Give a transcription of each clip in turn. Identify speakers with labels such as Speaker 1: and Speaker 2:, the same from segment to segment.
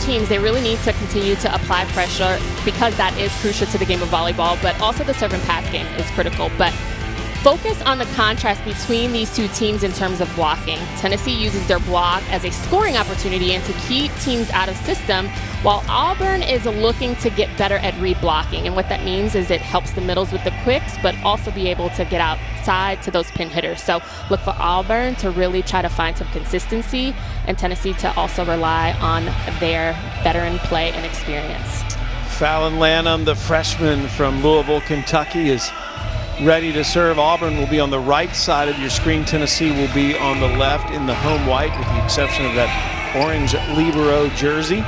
Speaker 1: teams, they really need to continue to apply pressure because that is crucial to the game of volleyball, but also the serve and pass game is critical. But focus on the contrast between these two teams in terms of blocking. Tennessee uses their block as a scoring opportunity and to keep teams out of system, while Auburn is looking to get better at reblocking. And what that means is it helps the middles with the quicks, but also be able to get outside to those pin hitters. So look for Auburn to really try to find some consistency, and Tennessee to also rely on their veteran play and experience.
Speaker 2: Fallon Lanham, the freshman from Louisville, Kentucky, is ready to serve. Auburn will be on the right side of your screen. Tennessee will be on the left in the home white, with the exception of that orange libero jersey.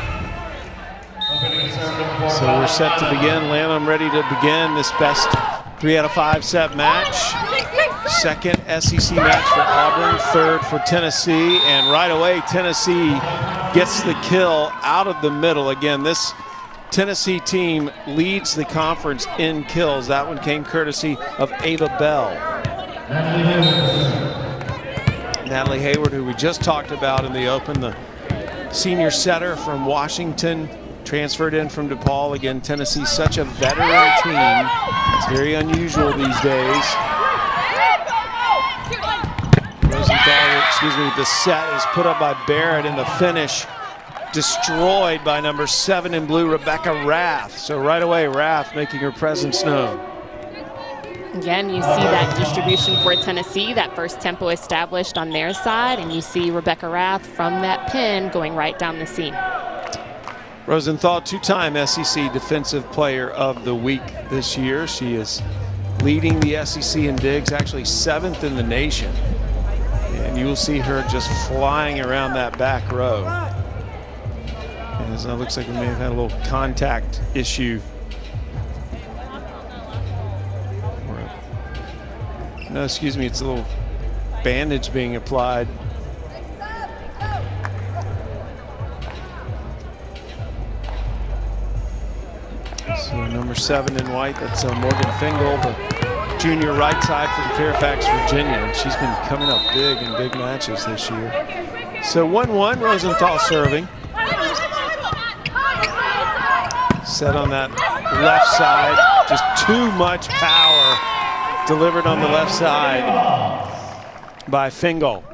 Speaker 2: So we're set to begin. Lanham ready to begin this best 3 out of 5 set match. Second SEC match for Auburn, third for Tennessee, and right away Tennessee gets the kill out of the middle. Again, this Tennessee team leads the conference in kills. That one came courtesy of Ava Bell. Natalie Hayward, who we just talked about in the Open, the senior setter from Washington, transferred in from DePaul. Again, Tennessee's such a veteran team. It's very unusual these days. Rosenthal, the set is put up by Barrett, and the finish destroyed by number 7 in blue, Rebecca Rath. So right away, Rath making her presence known.
Speaker 1: Again, you see that distribution for Tennessee, that first tempo established on their side, and you see Rebecca Rath from that pin going right down the seam.
Speaker 2: Rosenthal, two-time SEC Defensive Player of the Week this year. She is leading the SEC in digs, actually 7th in the nation. And you will see her just flying around that back row. As it looks like we may have had a little contact issue. No, excuse me, it's a little bandage being applied. So number 7 in white, that's Morgan Fingal, the junior right side from Fairfax, Virginia. And she's been coming up big in big matches this year. So 1-1, Rosenthal serving. Set on that left side, just too much power delivered on the left side by Fingal.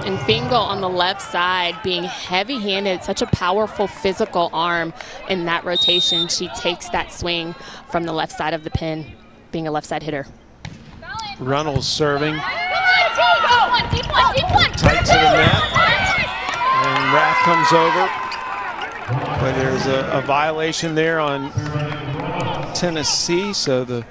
Speaker 1: And Fingal on the left side being heavy-handed, such a powerful physical arm in that rotation. She takes that swing from the left side of the pin, being a left side hitter.
Speaker 2: Runnels serving. Tight to the net. And Rath comes over. But there's a violation there on Tennessee, so the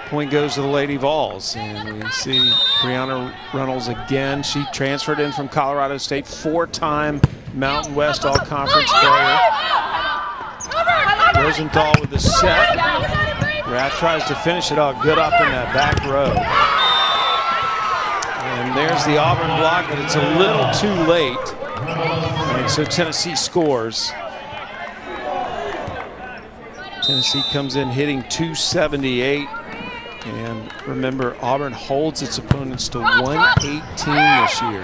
Speaker 2: point goes to the Lady Vols. And we see Brianna Runnels again. She transferred in from Colorado State, 4-time Mountain West All-Conference player. Rosenthal with the set. Rath tries to finish it off good up in that back row. And there's the Auburn block, but it's a little too late. And so Tennessee scores. Tennessee comes in hitting 278. And remember, Auburn holds its opponents to 118 this year.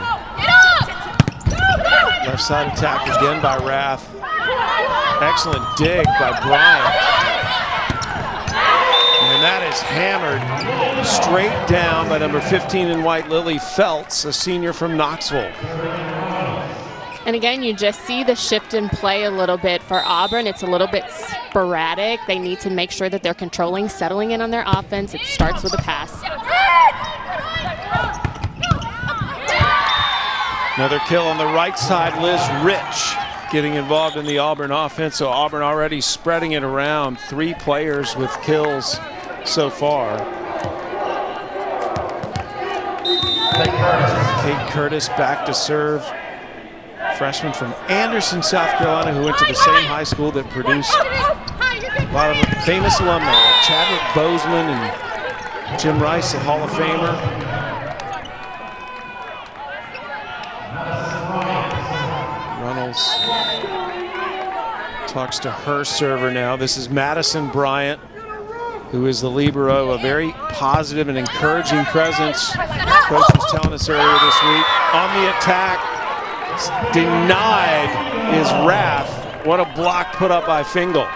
Speaker 2: Left side attack again by Rath. Excellent dig by Bryant. And that is hammered straight down by number 15 in white, Lily Feltz, a senior from Knoxville.
Speaker 1: And again, you just see the shift in play a little bit for Auburn. It's a little bit sporadic. They need to make sure that they're controlling, settling in on their offense. It starts with a pass.
Speaker 2: Another kill on the right side, Liz Rich getting involved in the Auburn offense. So Auburn already spreading it around. 3 players with kills so far. Kate Curtis back to serve. Freshman from Anderson, South Carolina, who went to the same high school that produced a lot of famous alumni, like Chadwick Boseman and Jim Rice, a Hall of Famer. Runnels talks to her server now. This is Madison Bryant, who is the libero, a very positive and encouraging presence. Coach was telling us earlier this week. On the attack, denied is Rath. What a block put up by Fingal.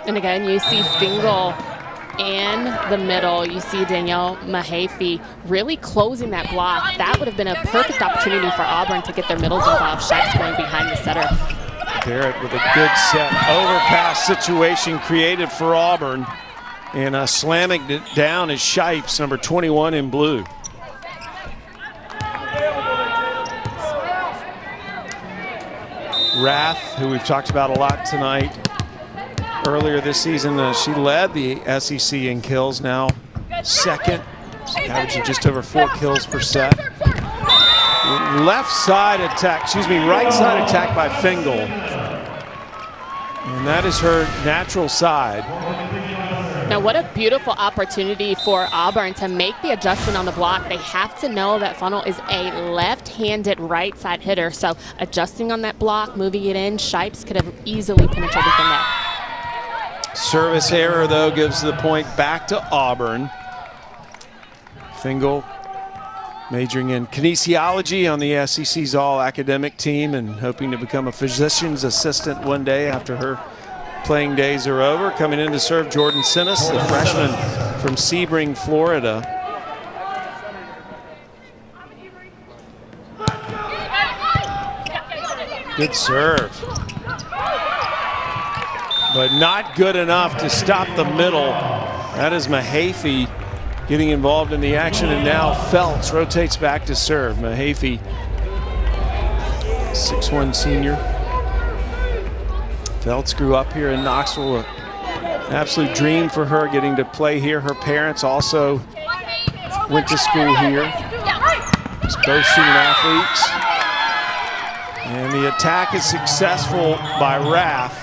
Speaker 1: And again, you see Fingal in the middle. You see Danielle Mahaffey really closing that block. That would have been a perfect opportunity for Auburn to get their middles involved. Shipes going behind the setter.
Speaker 2: Barrett with a good set overpass situation created for Auburn. And slamming it down is Shipes, number 21 in blue. Rath, who we've talked about a lot tonight. Earlier this season, she led the SEC in kills, now second, averaging just over 4 kills per set. Left side attack, right side attack by Fingal. And that is her natural side.
Speaker 1: Now, what a beautiful opportunity for Auburn to make the adjustment on the block. They have to know that Funnel is a left-handed right side hitter. So adjusting on that block, moving it in, Shipes could have easily penetrated the net.
Speaker 2: Service error, though, gives the point back to Auburn. Fingal majoring in kinesiology on the SEC's all-academic team and hoping to become a physician's assistant one day after her playing days are over. Coming in to serve Jordan Sinnis, the freshman from Sebring, Florida. Good serve. But not good enough to stop the middle. That is Mahaffey getting involved in the action, and now Feltz rotates back to serve. Mahaffey, 6'1" senior. Feltz grew up here in Knoxville. An absolute dream for her getting to play here. Her parents also went to school here. Both student athletes. And the attack is successful by Rath.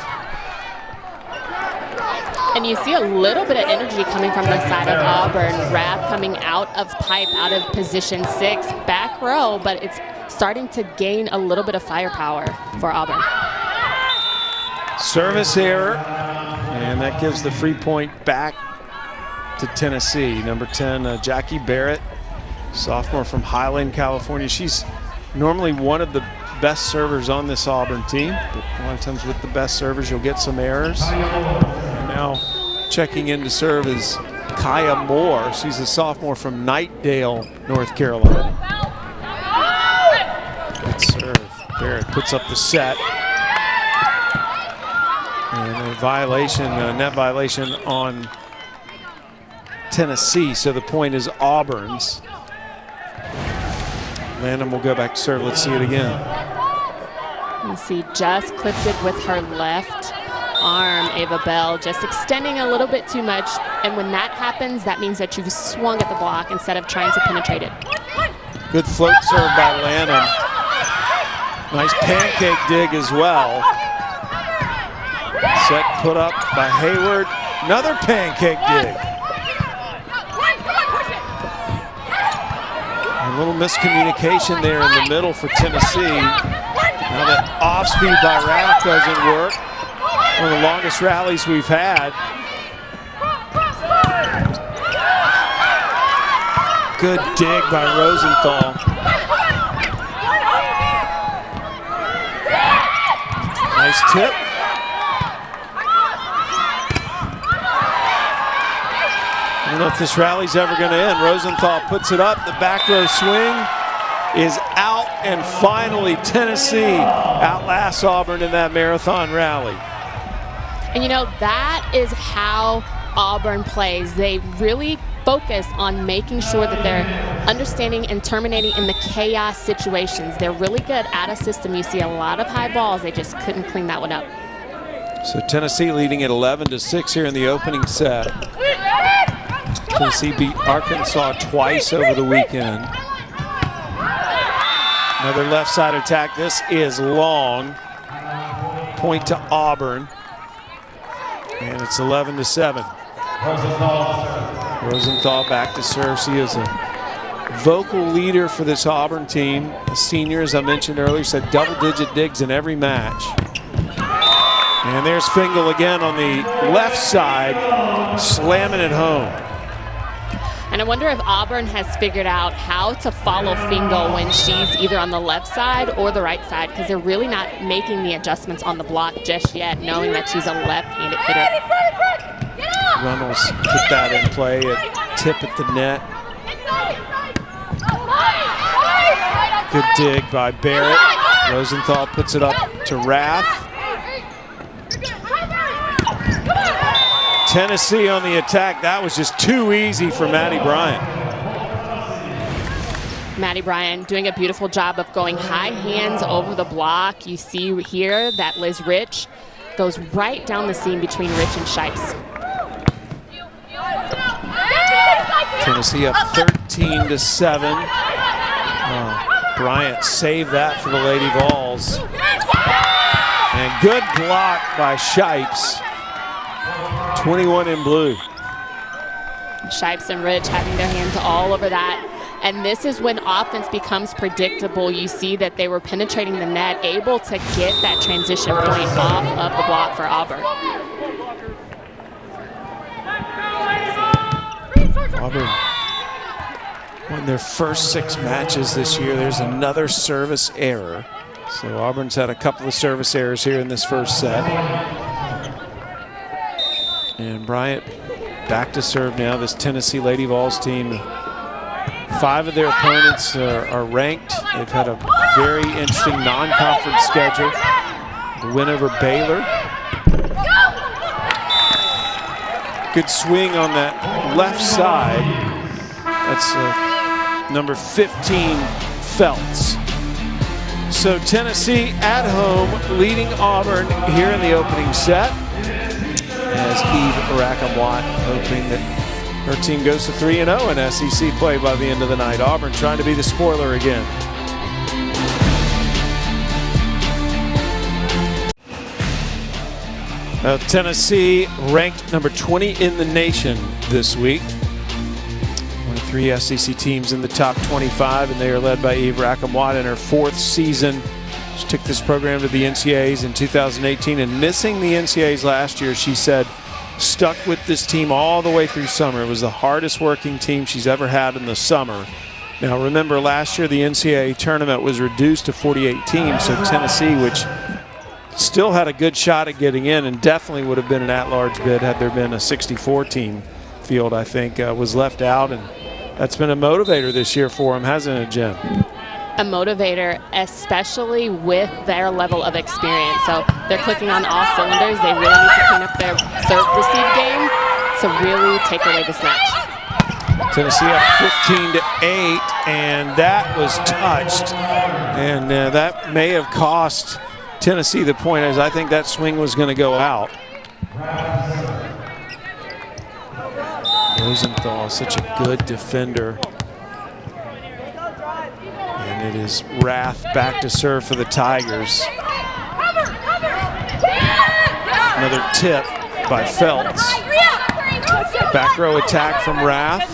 Speaker 1: And you see a little bit of energy coming from the side of Auburn. Rath coming out of pipe, out of position 6, back row, but it's starting to gain a little bit of firepower for Auburn.
Speaker 2: Service error, and that gives the free point back to Tennessee. Number 10, Jackie Barrett, sophomore from Highland, California. She's normally one of the best servers on this Auburn team, but a lot of times with the best servers you'll get some errors. And now checking in to serve is Kaya Moore. She's a sophomore from Knightdale, North Carolina. Good serve. Barrett puts up the set. And a violation, a net violation on Tennessee, so the point is Auburn's. Landon will go back to serve. Let's see it again.
Speaker 1: You see, just clipped it with her left arm, Ava Bell, just extending a little bit too much. And when that happens, that means that you've swung at the block instead of trying to penetrate it.
Speaker 2: Good float serve by Lanham. Nice pancake dig as well. Set put up by Hayward. Another pancake dig. A little miscommunication there in the middle for Tennessee. Now that off speed by Rath doesn't work. One of the longest rallies we've had. Good dig by Rosenthal. Nice tip. I don't know if this rally's ever going to end. Rosenthal puts it up. The back row swing is out, and finally Tennessee outlasts Auburn in that marathon rally.
Speaker 1: And you know, that is how Auburn plays. They really focus on making sure that they're understanding and terminating in the chaos situations. They're really good at a system. You see a lot of high balls. They just couldn't clean that one up.
Speaker 2: So Tennessee leading at 11-6 here in the opening set. Tennessee beat Arkansas twice over the weekend. Another left side attack. This is long. Point to Auburn. And it's 11-7. Rosenthal back to serve. She is a vocal leader for this Auburn team. A senior, as I mentioned earlier, said double-digit digs in every match. And there's Fingal again on the left side, slamming it home.
Speaker 1: And I wonder if Auburn has figured out how to follow Fingal when she's either on the left side or the right side, because they're really not making the adjustments on the block just yet, knowing that she's a left-handed hitter.
Speaker 2: Reynolds put that in play, a tip at the net. Good dig by Barrett. Rosenthal puts it up to Rath. Tennessee on the attack. That was just too easy for Maddie Bryant.
Speaker 1: Maddie Bryant doing a beautiful job of going high hands over the block. You see here that Liz Rich goes right down the seam between Rich and Shipes.
Speaker 2: Tennessee up 13-7. Bryant saved that for the Lady Vols. And good block by Shipes. 21 in blue.
Speaker 1: Shipes and Rich having their hands all over that. And this is when offense becomes predictable. You see that they were penetrating the net, able to get that transition point off of the block for Auburn.
Speaker 2: Auburn won their first 6 matches this year. There's another service error. So Auburn's had a couple of service errors here in this first set. And Bryant back to serve now. This Tennessee Lady Vols team, 5 of their opponents are ranked. They've had a very interesting non-conference schedule. The win over Baylor. Good swing on that left side. That's number 15, Feltz. So Tennessee at home leading Auburn here in the opening set, as Eve Rackham-Watt hoping that her team goes to 3-0 in SEC play by the end of the night. Auburn trying to be the spoiler again. Tennessee ranked number 20 in the nation this week. One of 3 SEC teams in the top 25, and they are led by Eve Rackham-Watt in her 4th season. She took this program to the NCAAs in 2018, and missing the NCAAs last year, she said, stuck with this team all the way through summer. It was the hardest working team she's ever had in the summer. Now remember, last year the NCAA tournament was reduced to 48 teams, so Tennessee, which still had a good shot at getting in and definitely would have been an at-large bid had there been a 64-team field, I think, was left out, and that's been a motivator this year for them, hasn't it, Jen?
Speaker 1: A motivator, especially with their level of experience. So they're clicking on all cylinders. They really need to clean up their serve-receive game to really take away this match.
Speaker 2: Tennessee up 15-8, and that was touched, and that may have cost Tennessee the point, as I think that swing was going to go out. Rosenthal, such a good defender. And it is Rath back to serve for the Tigers. Another tip by Feltz. Back row attack from Rath.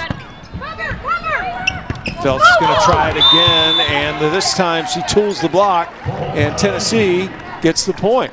Speaker 2: Feltz is going to try it again, and this time she tools the block, and Tennessee gets the point.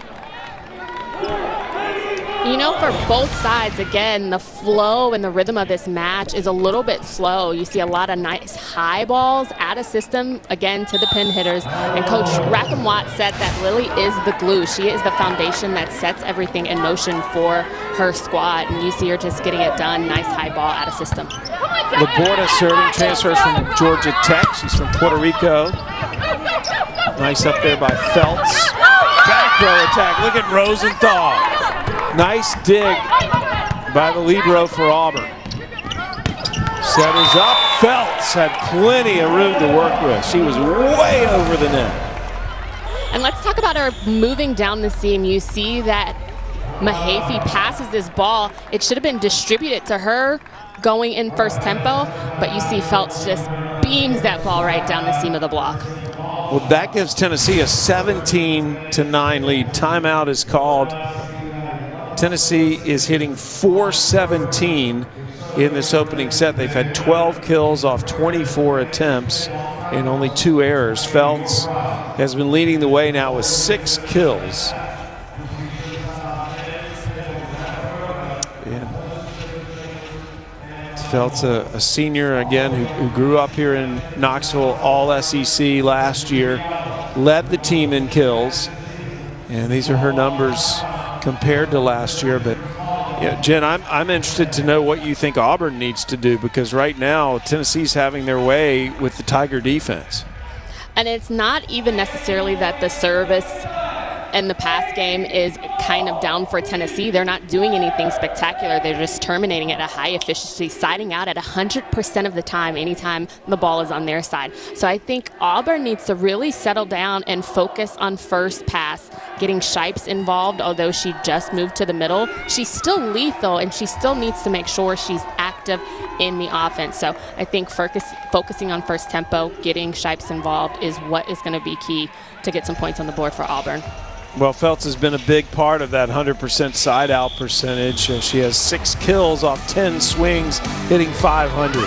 Speaker 1: You know, for both sides, again, the flow and the rhythm of this match is a little bit slow. You see a lot of nice high balls out of system, again, to the pin hitters. And Coach Rackham-Watt said that Lily is the glue. She is the foundation that sets everything in motion for her squad. And you see her just getting it done. Nice high ball out of system.
Speaker 2: Laborda serving, transfers from Georgia Tech. She's from Puerto Rico. Nice up there by Feltz. Back row attack. Look at Rosenthal. Nice dig by the libero for Auburn. Set is up. Feltz had plenty of room to work with. She was way over the net.
Speaker 1: And let's talk about her moving down the seam. You see that Mahaffey passes this ball. It should have been distributed to her going in first tempo, but you see Feltz just beams that ball right down the seam of the block.
Speaker 2: Well, that gives Tennessee a 17-9 lead. Timeout is called. Tennessee is hitting .417 in this opening set. They've had 12 kills off 24 attempts and only 2 errors. Feltz has been leading the way now with 6 kills. And Felt's a senior, again, who grew up here in Knoxville, all SEC last year, led the team in kills. And these are her numbers compared to last year. But yeah, Jen, I'm interested to know what you think Auburn needs to do, because right now Tennessee's having their way with the Tiger defense.
Speaker 1: And it's not even necessarily that the service and the pass game is kind of down for Tennessee. They're not doing anything spectacular. They're just terminating at a high efficiency, siding out at 100% of the time anytime the ball is on their side. So I think Auburn needs to really settle down and focus on first pass, getting Shipes involved. Although she just moved to the middle, she's still lethal, and she still needs to make sure she's active in the offense. So I think focusing on first tempo, getting Shipes involved is what is going to be key to get some points on the board for Auburn.
Speaker 2: Well, Feltz has been a big part of that 100% side out percentage. She has 6 kills off 10 swings, hitting 500.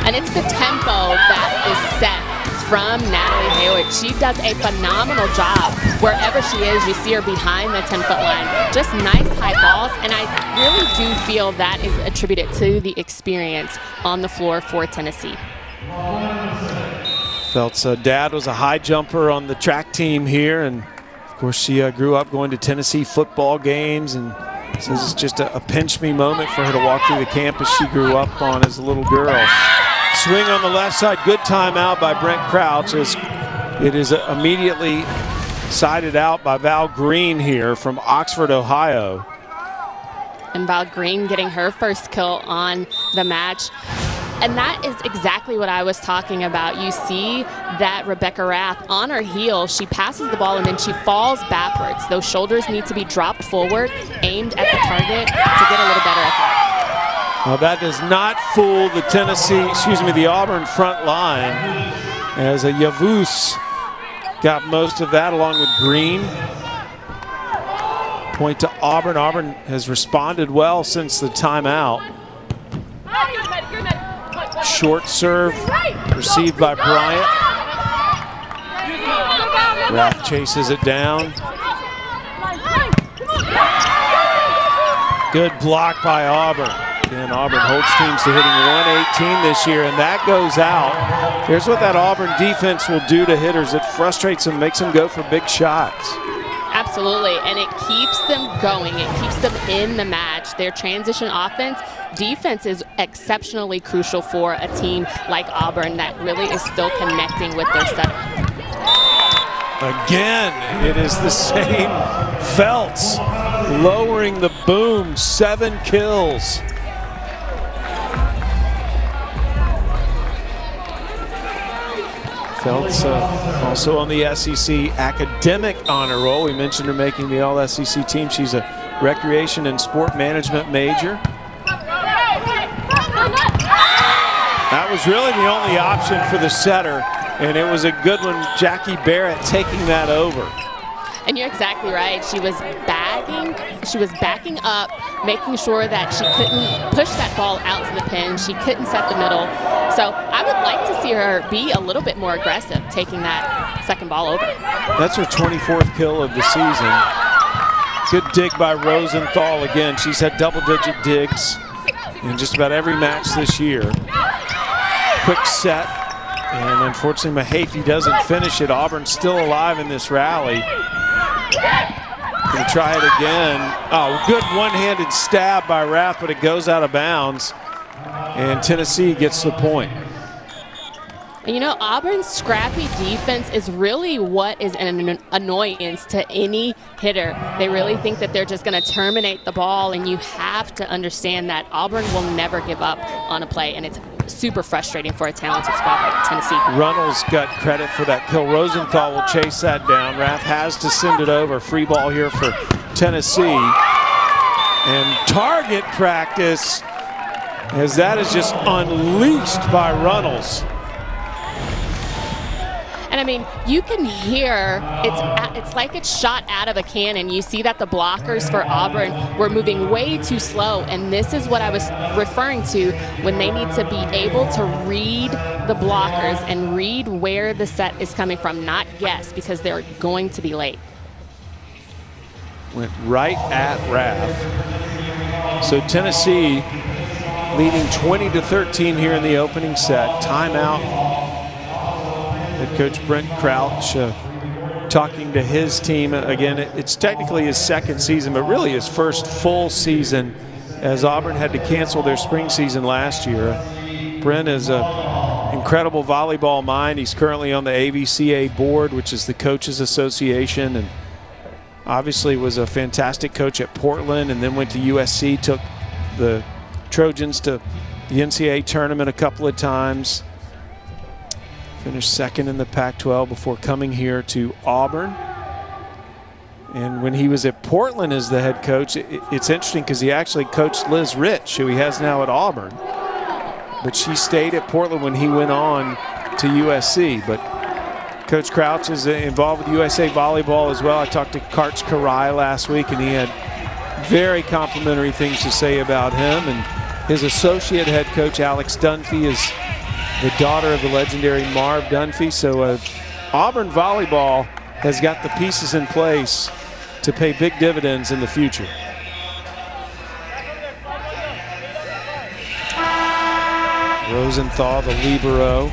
Speaker 1: And it's the tempo that is set from Natalie Hayward. She does a phenomenal job wherever she is. You see her behind the 10-foot line. Just nice high balls, and I really do feel that is attributed to the experience on the floor for Tennessee.
Speaker 2: Felt's dad was a high jumper on the track team here, and of course, she grew up going to Tennessee football games, and says it's just a pinch me moment for her to walk through the campus she grew up on as a little girl. Swing on the left side, good timeout by Brent Crouch, as it is immediately sided out by Val Green here from Oxford, Ohio.
Speaker 1: And Val Green getting her first kill on the match. And that is exactly what I was talking about. You see that Rebecca Rath on her heel, she passes the ball and then she falls backwards. Those shoulders need to be dropped forward, aimed at the target to get a little better at that.
Speaker 2: Well, that does not fool the Auburn front line, as a Yavuz got most of that along with Green. Point to Auburn. Auburn has responded well since the timeout. Short serve received by Bryant. Rath chases it down. Good block by Auburn. Again, Auburn holds teams to hitting 118 this year, and that goes out. Here's what that Auburn defense will do to hitters. It frustrates them, makes them go for big shots.
Speaker 1: Absolutely, and it keeps them going. It keeps them in the match. Their transition defense is exceptionally crucial for a team like Auburn that really is still connecting with their setup.
Speaker 2: Again, it is the same Feltz lowering the boom, 7 kills. Feltz also on the SEC academic honor roll. We mentioned her making the all-SEC team. She's a recreation and sport management major. That was really the only option for the setter, and it was a good one. Jackie Barrett taking that over.
Speaker 1: And you're exactly right. She was backing up, making sure that she couldn't push that ball out to the pin. She couldn't set the middle. So I would like to see her be a little bit more aggressive, taking that second ball over.
Speaker 2: That's her 24th kill of the season. Good dig by Rosenthal again. She's had double-digit digs in just about every match this year. Quick set, and unfortunately Mahaffey doesn't finish it. Auburn's still alive in this rally. Gonna try it again. Oh, good one-handed stab by Rath, but it goes out of bounds, and Tennessee gets the point.
Speaker 1: You know, Auburn's scrappy defense is really what is an annoyance to any hitter. They really think that they're just going to terminate the ball, and you have to understand that Auburn will never give up on a play, and it's super frustrating for a talented squad like Tennessee.
Speaker 2: Runnels got credit for that kill. Rosenthal will chase that down. Rath has to send it over. Free ball here for Tennessee. And target practice, as that is just unleashed by Runnels.
Speaker 1: And I mean, you can hear it's like it's shot out of a cannon. You see that the blockers for Auburn were moving way too slow, and this is what I was referring to when they need to be able to read the blockers and read where the set is coming from, not guess, because they're going to be late. Went
Speaker 2: right at Rath. So Tennessee leading 20-13 here in the opening set. Timeout. Head coach Brent Crouch talking to his team. Again, it's technically his second season, but really his first full season, as Auburn had to cancel their spring season last year. Brent is an incredible volleyball mind. He's currently on the AVCA board, which is the Coaches Association, and obviously was a fantastic coach at Portland, and then went to USC, took the Trojans to the NCAA tournament a couple of times. Finished second in the Pac-12 before coming here to Auburn. And when he was at Portland as the head coach, it's interesting because he actually coached Liz Rich, who he has now at Auburn. But she stayed at Portland when he went on to USC. But Coach Crouch is involved with USA Volleyball as well. I talked to Karch Karai last week, and he had very complimentary things to say about him. And his associate head coach, Alex Dunphy, is the daughter of the legendary Marv Dunphy. So Auburn volleyball has got the pieces in place to pay big dividends in the future. Rosenthal, the libero.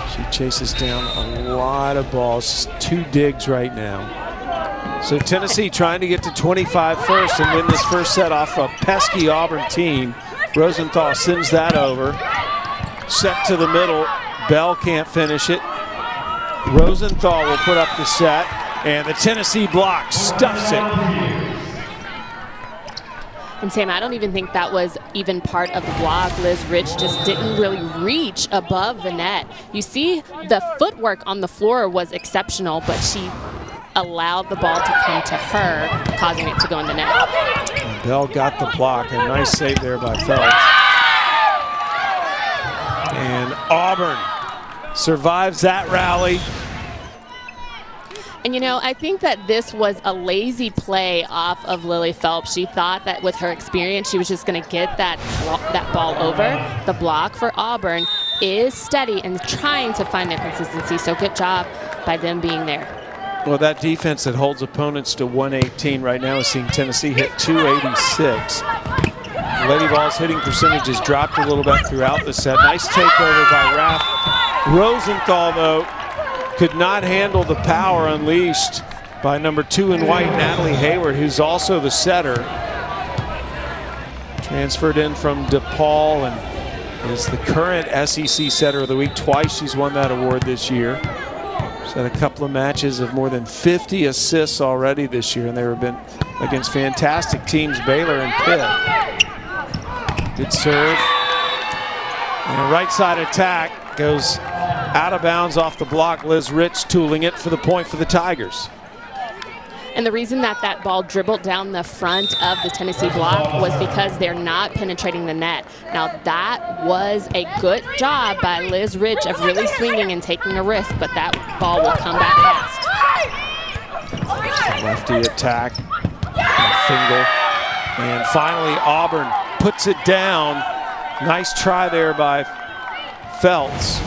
Speaker 2: She chases down a lot of balls. 2 digs right now. So Tennessee trying to get to 25 first and win this first set off a pesky Auburn team. Rosenthal sends that over. Set to the middle. Bell can't finish it. Rosenthal will put up the set, and the Tennessee block stuffs it.
Speaker 1: And Sam, I don't even think that was even part of the block. Liz Rich just didn't really reach above the net. You see, the footwork on the floor was exceptional, but she allowed the ball to come to her, causing it to go in the net.
Speaker 2: And Bell got the block. A nice save there by Phelps. And Auburn survives that rally.
Speaker 1: And, you know, I think that this was a lazy play off of Lily Phelps. She thought that with her experience, she was just going to get that ball over. The block for Auburn is steady and trying to find their consistency. So good job by them being there.
Speaker 2: Well, that defense that holds opponents to 118 right now is seeing Tennessee hit 286. Lady Vols hitting percentage has dropped a little bit throughout the set. Nice takeover by Raff. Rosenthal, though, could not handle the power unleashed by number 2 in white, Natalie Hayward, who's also the setter. Transferred in from DePaul and is the current SEC setter of the week. Twice she's won that award this year. She's had a couple of matches of more than 50 assists already this year, and they have been against fantastic teams, Baylor and Pitt. Good serve. And a right side attack goes out of bounds off the block. Liz Rich tooling it for the point for the Tigers.
Speaker 1: And the reason that that ball dribbled down the front of the Tennessee block was because they're not penetrating the net. Now that was a good job by Liz Rich of really swinging and taking a risk, but that ball will come back fast.
Speaker 2: Lefty attack, Fingal. And finally Auburn puts it down. Nice try there by Phelps.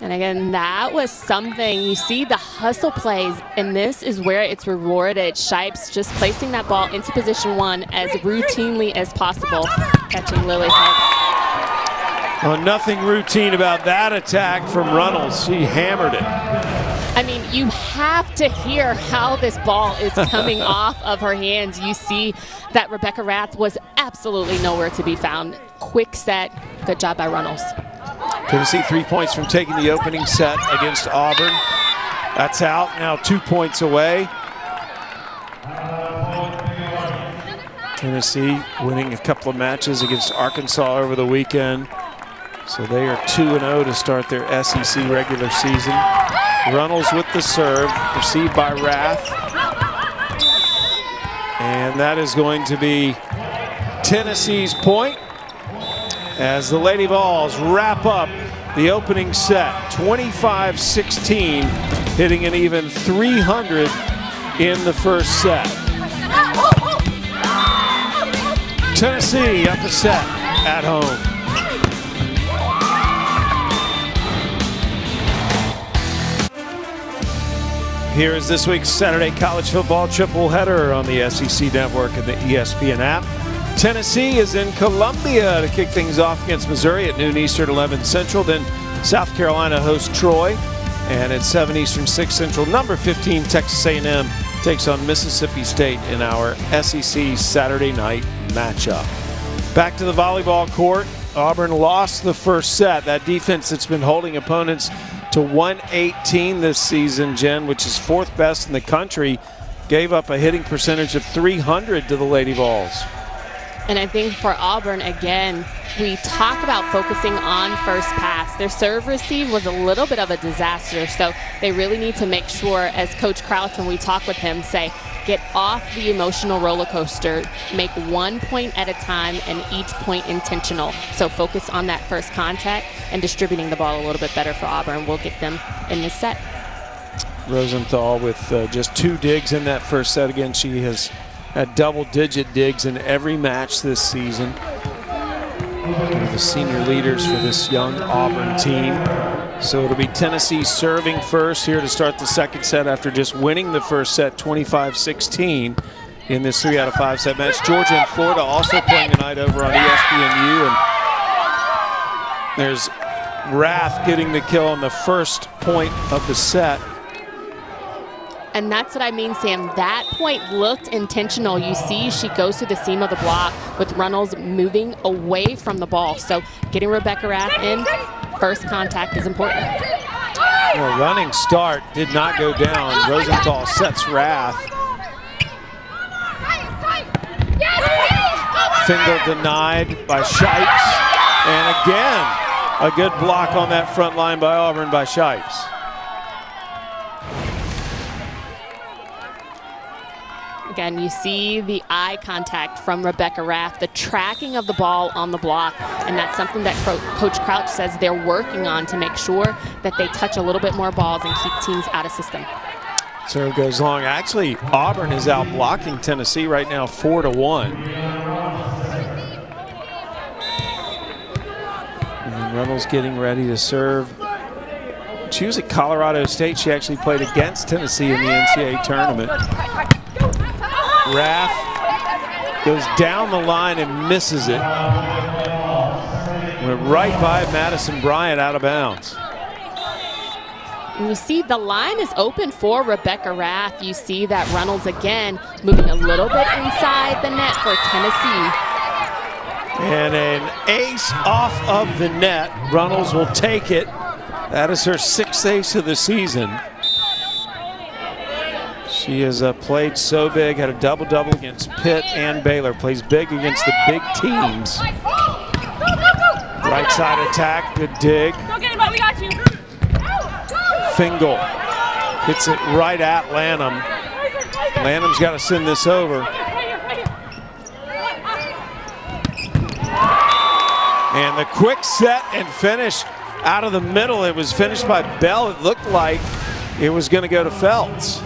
Speaker 1: And again, that was something. You see the hustle plays, and this is where it's rewarded. Shipes just placing that ball into position 1 as routinely as possible, catching Lily Phelps.
Speaker 2: Well, nothing routine about that attack from Runnels. She hammered it.
Speaker 1: I mean, you have to hear how this ball is coming off of her hands. You see that Rebecca Rath was absolutely nowhere to be found. Quick set. Good job by Runnels.
Speaker 2: Tennessee 3 points from taking the opening set against Auburn. That's out, now 2 points away. Tennessee winning a couple of matches against Arkansas over the weekend. So they are 2-0 to start their SEC regular season. Runnels with the serve, received by Rath. And that is going to be Tennessee's point, as the Lady Vols wrap up the opening set, 25-16, hitting an even 300 in the first set. Tennessee up a set at home. Here is this week's Saturday college football triple header on the SEC Network and the ESPN app. Tennessee is in Columbia to kick things off against Missouri at noon Eastern, 11 Central. Then South Carolina hosts Troy, and at 7 Eastern, 6 Central, number 15 Texas A&M takes on Mississippi State in our SEC Saturday night matchup. Back to the volleyball court. Auburn lost the first set. That defense that's been holding opponents to 118 this season, Jen, which is 4th best in the country, gave up a hitting percentage of 300 to the Lady Vols.
Speaker 1: And I think for Auburn, again, we talk about focusing on first pass. Their serve receive was a little bit of a disaster, so they really need to make sure, as Coach Crouch, when we talk with him, say, get off the emotional roller coaster, make 1 point at a time, and each point intentional. So focus on that first contact and distributing the ball a little bit better for Auburn will get them in this set.
Speaker 2: Rosenthal with just 2 digs in that first set. Again, she has had double-digit digs in every match this season. One of the senior leaders for this young Auburn team. So it'll be Tennessee serving first here to start the second set after just winning the first set 25-16 in this 3 out of 5 set match. Georgia and Florida also playing tonight over on ESPNU. And there's Rath getting the kill on the first point of the set.
Speaker 1: And that's what I mean, Sam. That point looked intentional. You see she goes to the seam of the block with Runnels moving away from the ball. So getting Rebecca Rath in, first contact is important.
Speaker 2: Well, running start did not go down. Rosenthal sets Rath. Fingal denied by Shipes. And again, a good block on that front line by Auburn by Shipes.
Speaker 1: Again, you see the eye contact from Rebecca Rath, the tracking of the ball on the block, and that's something that Coach Crouch says they're working on to make sure that they touch a little bit more balls and keep teams out of system.
Speaker 2: Serve goes long. Actually, Auburn is out blocking Tennessee right now 4-1. And Reynolds getting ready to serve. She was at Colorado State. She actually played against Tennessee in the NCAA tournament. Rath goes down the line and misses it. Went right by Madison Bryant out of bounds.
Speaker 1: And you see the line is open for Rebecca Rath. You see that Reynolds again moving a little bit inside the net for Tennessee.
Speaker 2: And an ace off of the net. Reynolds will take it. That is her 6th ace of the season. She has played so big, had a double-double against Pitt and Baylor. Plays big against the big teams. Right side attack, good dig.
Speaker 3: Go get it, bud, we got you.
Speaker 2: Fingal hits it right at Lanham. Lanham's got to send this over. And the quick set and finish out of the middle. It was finished by Bell. It looked like it was going to go to Feltz.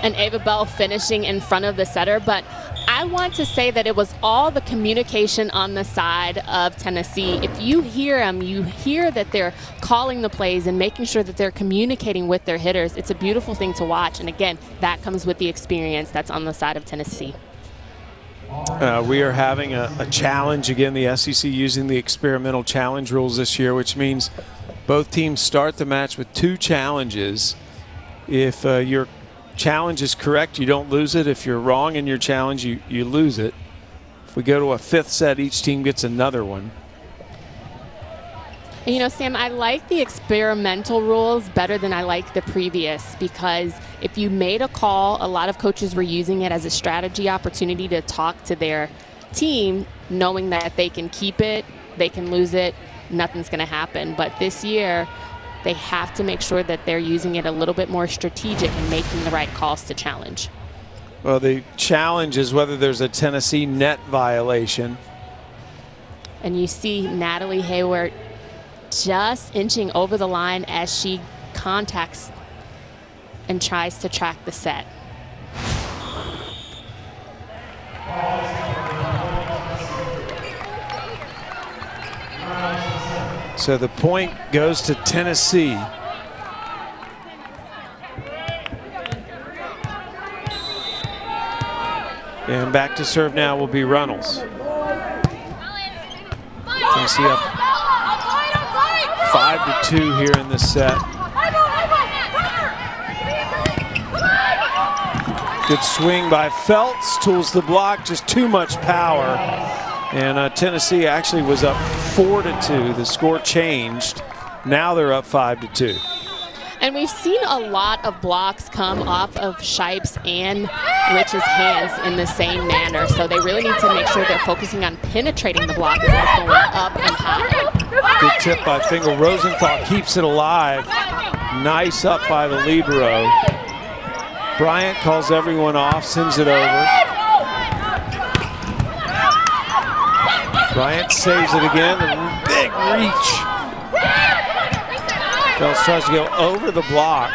Speaker 1: And Ava Bell finishing in front of the setter, but I want to say that it was all the communication on the side of Tennessee. If you hear them, you hear that they're calling the plays and making sure that they're communicating with their hitters. It's a beautiful thing to watch, and again, that comes with the experience that's on the side of Tennessee.
Speaker 2: We are having a challenge, again, the SEC using the experimental challenge rules this year, which means both teams start the match with 2 challenges. If your challenge is correct, you don't lose it. If you're wrong in your challenge, you lose it. If we go to a 5th set, each team gets another one.
Speaker 1: And you know, Sam, I like the experimental rules better than I like the previous, because if you made a call, a lot of coaches were using it as a strategy opportunity to talk to their team, knowing that they can keep it, they can lose it, nothing's going to happen. But this year, they have to make sure that they're using it a little bit more strategic and making the right calls to challenge.
Speaker 2: Well, the challenge is whether there's a Tennessee net violation.
Speaker 1: And you see Natalie Hayward just inching over the line as she contacts and tries to track the set.
Speaker 2: So the point goes to Tennessee. And back to serve now will be Reynolds. Tennessee up 5-2 here in this set. Good swing by Feltz, tools the block, just too much power. And Tennessee actually was up 4-2. The score changed. Now they're up 5-2.
Speaker 1: And we've seen a lot of blocks come off of Shipes and Rich's hands in the same manner. So they really need to make sure they're focusing on penetrating the block instead of going up and high.
Speaker 2: Good tip by Fingal. Rosenthal keeps it alive. Nice up by the libero. Bryant calls everyone off, sends it over. Bryant saves it again. A big reach. Feltz tries to go over the block.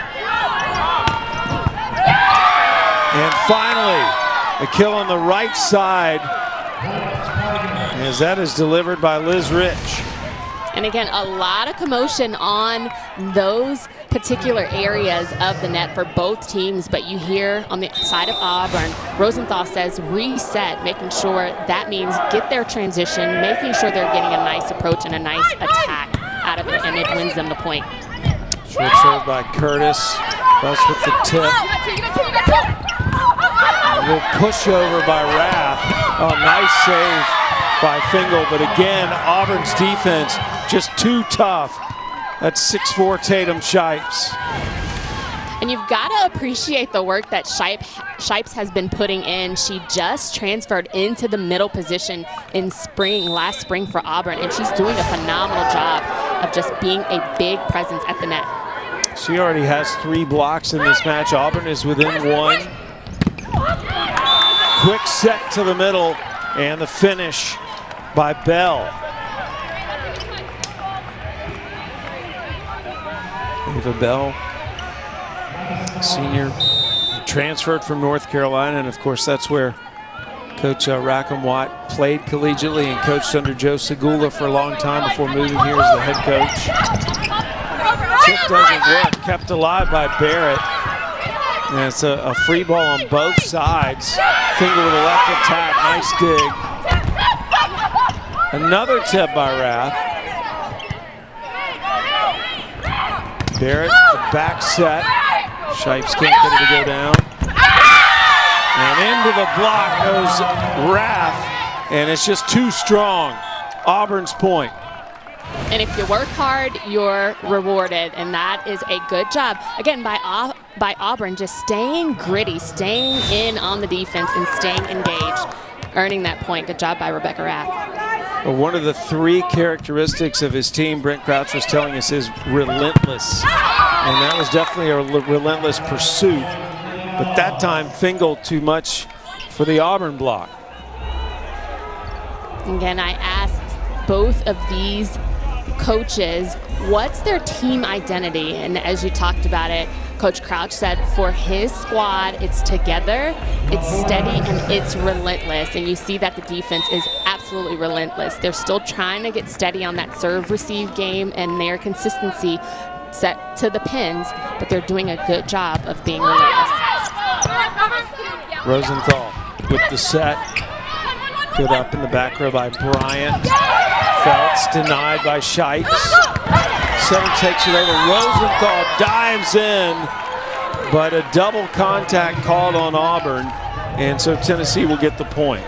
Speaker 2: And finally, a kill on the right side, as that is delivered by Liz Rich.
Speaker 1: And again, a lot of commotion on those particular areas of the net for both teams, but you hear on the side of Auburn, Rosenthal says reset, making sure that means get their transition, making sure they're getting a nice approach and a nice attack out of it, and it wins them the point.
Speaker 2: Short serve by Curtis. Feltz with the tip. A little pushover by Rath. Oh, nice save by Fingal, but again, Auburn's defense just too tough. That's 6'4" Tatum Shipes.
Speaker 1: And you've got to appreciate the work that Shipes has been putting in. She just transferred into the middle position in last spring for Auburn, and she's doing a phenomenal job of just being a big presence at the net.
Speaker 2: She already has 3 blocks in this match. Auburn is within 1. Quick set to the middle, and the finish by Bell. Ava Bell, senior, transferred from North Carolina, and of course that's where Coach Rackham Watt played collegiately and coached under Joe Segula for a long time before moving here as the head coach. Tip doesn't work, kept alive by Barrett. And it's a free ball on both sides. Fingal with a left attack, nice dig. Another tip by Rath. Barrett, the back set. Shipes can't get it to go down. And into the block goes Rath, and it's just too strong. Auburn's point.
Speaker 1: And if you work hard, you're rewarded, and that is a good job. Again, by Auburn, just staying gritty, staying in on the defense, and staying engaged, earning that point. Good job by Rebecca Rath.
Speaker 2: Well, one of the 3 characteristics of his team, Brent Crouch was telling us, is relentless. And that was definitely a relentless pursuit. But that time, Fingal too much for the Auburn block.
Speaker 1: Again, I asked both of these coaches, what's their team identity? And as you talked about it, Coach Crouch said for his squad, it's together, it's steady, and it's relentless. And you see that the defense is absolutely relentless. They're still trying to get steady on that serve-receive game and their consistency set to the pins, but they're doing a good job of being relentless.
Speaker 2: Rosenthal with the set. Good up in the back row by Bryant. Feltz denied by Shipes. Seven takes it over. Rosenthal dives in, but a double contact called on Auburn, and so Tennessee will get the point.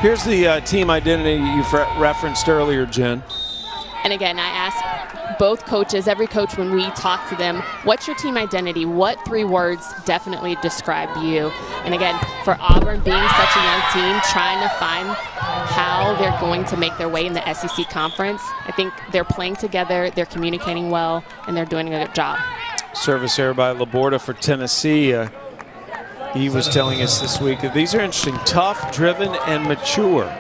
Speaker 2: Here's the team identity you've referenced earlier, Jen.
Speaker 1: And again, I asked both coaches, every coach when we talk to them, what's your team identity? What 3 words definitely describe you? And again, for Auburn being such a young team, trying to find how they're going to make their way in the SEC conference, I think they're playing together, they're communicating well, and they're doing a good job.
Speaker 2: Service error by Laborda for Tennessee. He was telling us this week that these are interesting, tough, driven, and mature.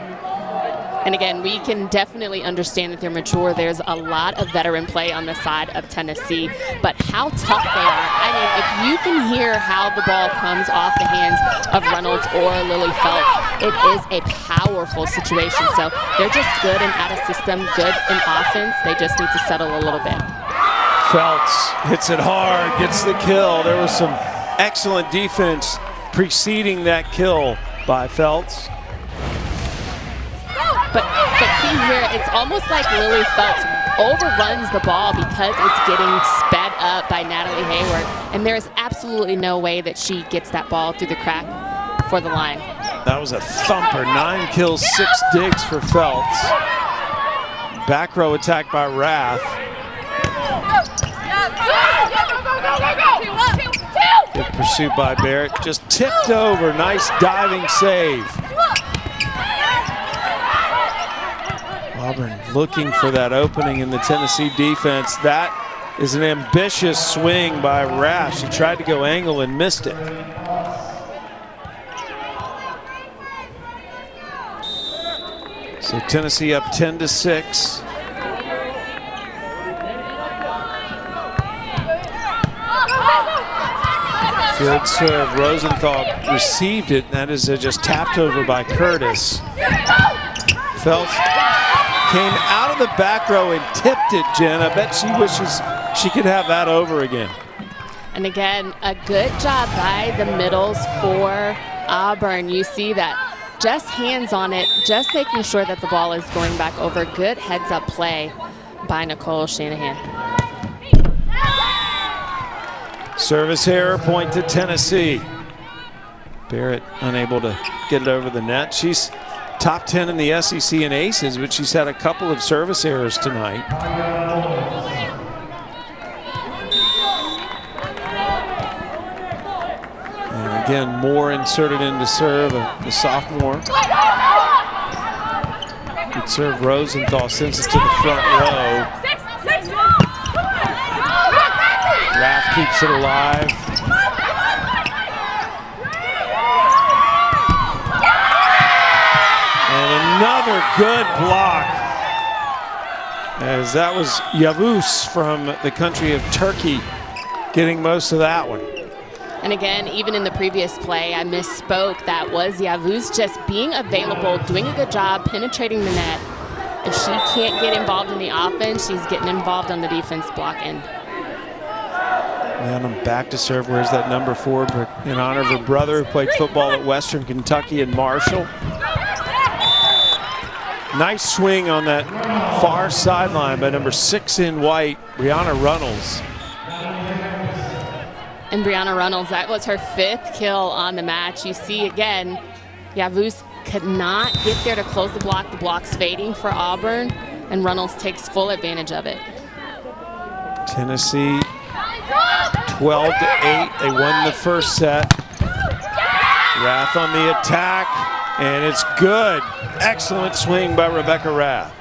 Speaker 1: And again, we can definitely understand that they're mature. There's a lot of veteran play on the side of Tennessee, but how tough they are. I mean, if you can hear how the ball comes off the hands of Reynolds or Lily Feltz, it is a powerful situation. So they're just good and out of system, good in offense. They just need to settle a little bit.
Speaker 2: Feltz hits it hard, gets the kill. There was some excellent defense preceding that kill by Felts.
Speaker 1: But see here, it's almost like Lily Felts overruns the ball because it's getting sped up by Natalie Hayward, and there is absolutely no way that she gets that ball through the crack for the line.
Speaker 2: That was a thumper. 9 kills, 6 digs for Felts. Back row attack by Rath. Good pursuit by Barrett. Just tipped over. Nice diving save. Auburn looking for that opening in the Tennessee defense. That is an ambitious swing by Rath. She tried to go angle and missed it. So Tennessee up 10-6. Good serve. Rosenthal received it. That is just tapped over by Curtis. Felts came out of the back row and tipped it, Jen. I bet she wishes she could have that over again.
Speaker 1: And again, a good job by the middles for Auburn. You see that just hands on it, just making sure that the ball is going back over. Good heads-up play by Nicole Shanahan.
Speaker 2: Service error, point to Tennessee. Barrett unable to get it over the net. She's top 10 in the SEC in aces, but she's had a couple of service errors tonight. And again, Moore inserted into serve, the sophomore. Good serve. Rosenthal sends it to the front row. Rath keeps it alive. And another good block, as that was Yavuz from the country of Turkey getting most of that one.
Speaker 1: And again, even in the previous play, I misspoke. That was Yavuz just being available, doing a good job, penetrating the net. If she can't get involved in the offense, she's getting involved on the defense block end.
Speaker 2: And I'm back to serve. Where's that number 4 in honor of her brother who played football at Western Kentucky and Marshall. Nice swing on that far sideline by number 6 in white, Brianna Runnels.
Speaker 1: And Brianna Runnels, that was her 5th kill on the match. You see again, Yavuz could not get there to close the block. The block's fading for Auburn, and Runnels takes full advantage of it.
Speaker 2: Tennessee 12-8. They won the first set. Rath on the attack, and it's good. Excellent swing by Rebecca Rath.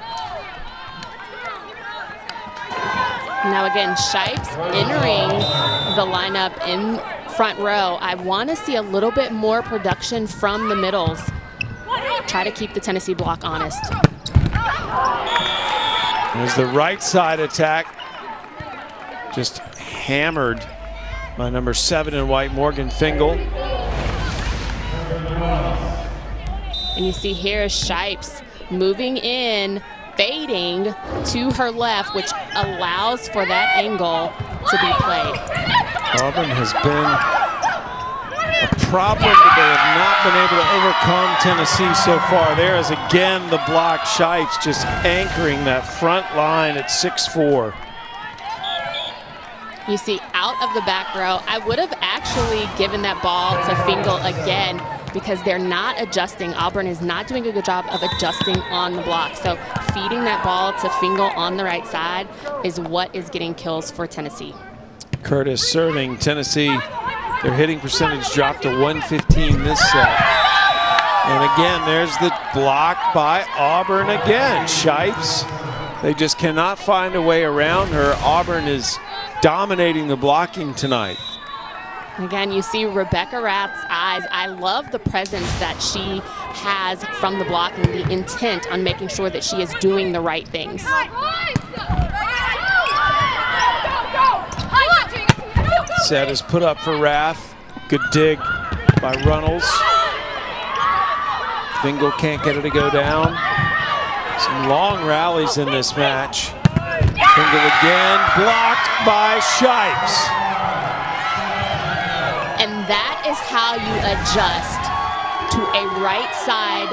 Speaker 1: Now again, Shipes entering the lineup in front row. I want to see a little bit more production from the middles. Try to keep the Tennessee block honest.
Speaker 2: There's the right side attack. Just hammered by number 7 in white, Morgan Fingal.
Speaker 1: And you see here Shipes moving in, fading to her left, which allows for that angle to be played.
Speaker 2: Auburn has been a problem, but they have not been able to overcome Tennessee so far. There is again the block. Shipes just anchoring that front line at 6'4".
Speaker 1: You see out of the back row, I would have actually given that ball to Fingal again because they're not adjusting. Auburn is not doing a good job of adjusting on the block. So feeding that ball to Fingal on the right side is what is getting kills for Tennessee.
Speaker 2: Curtis serving. Tennessee, their hitting percentage dropped to 115 this set. And again, there's the block by Auburn again. Shipes, they just cannot find a way around her. Auburn is dominating the blocking tonight.
Speaker 1: Again, you see Rebecca Rath's eyes. I love the presence that she has from the block and the intent on making sure that she is doing the right things.
Speaker 2: Set is put up for Rath. Good dig by Runnels. Fingal can't get it to go down. Some long rallies in this match. Fingal again, blocked by Shipes.
Speaker 1: And that that is how you adjust to a right side,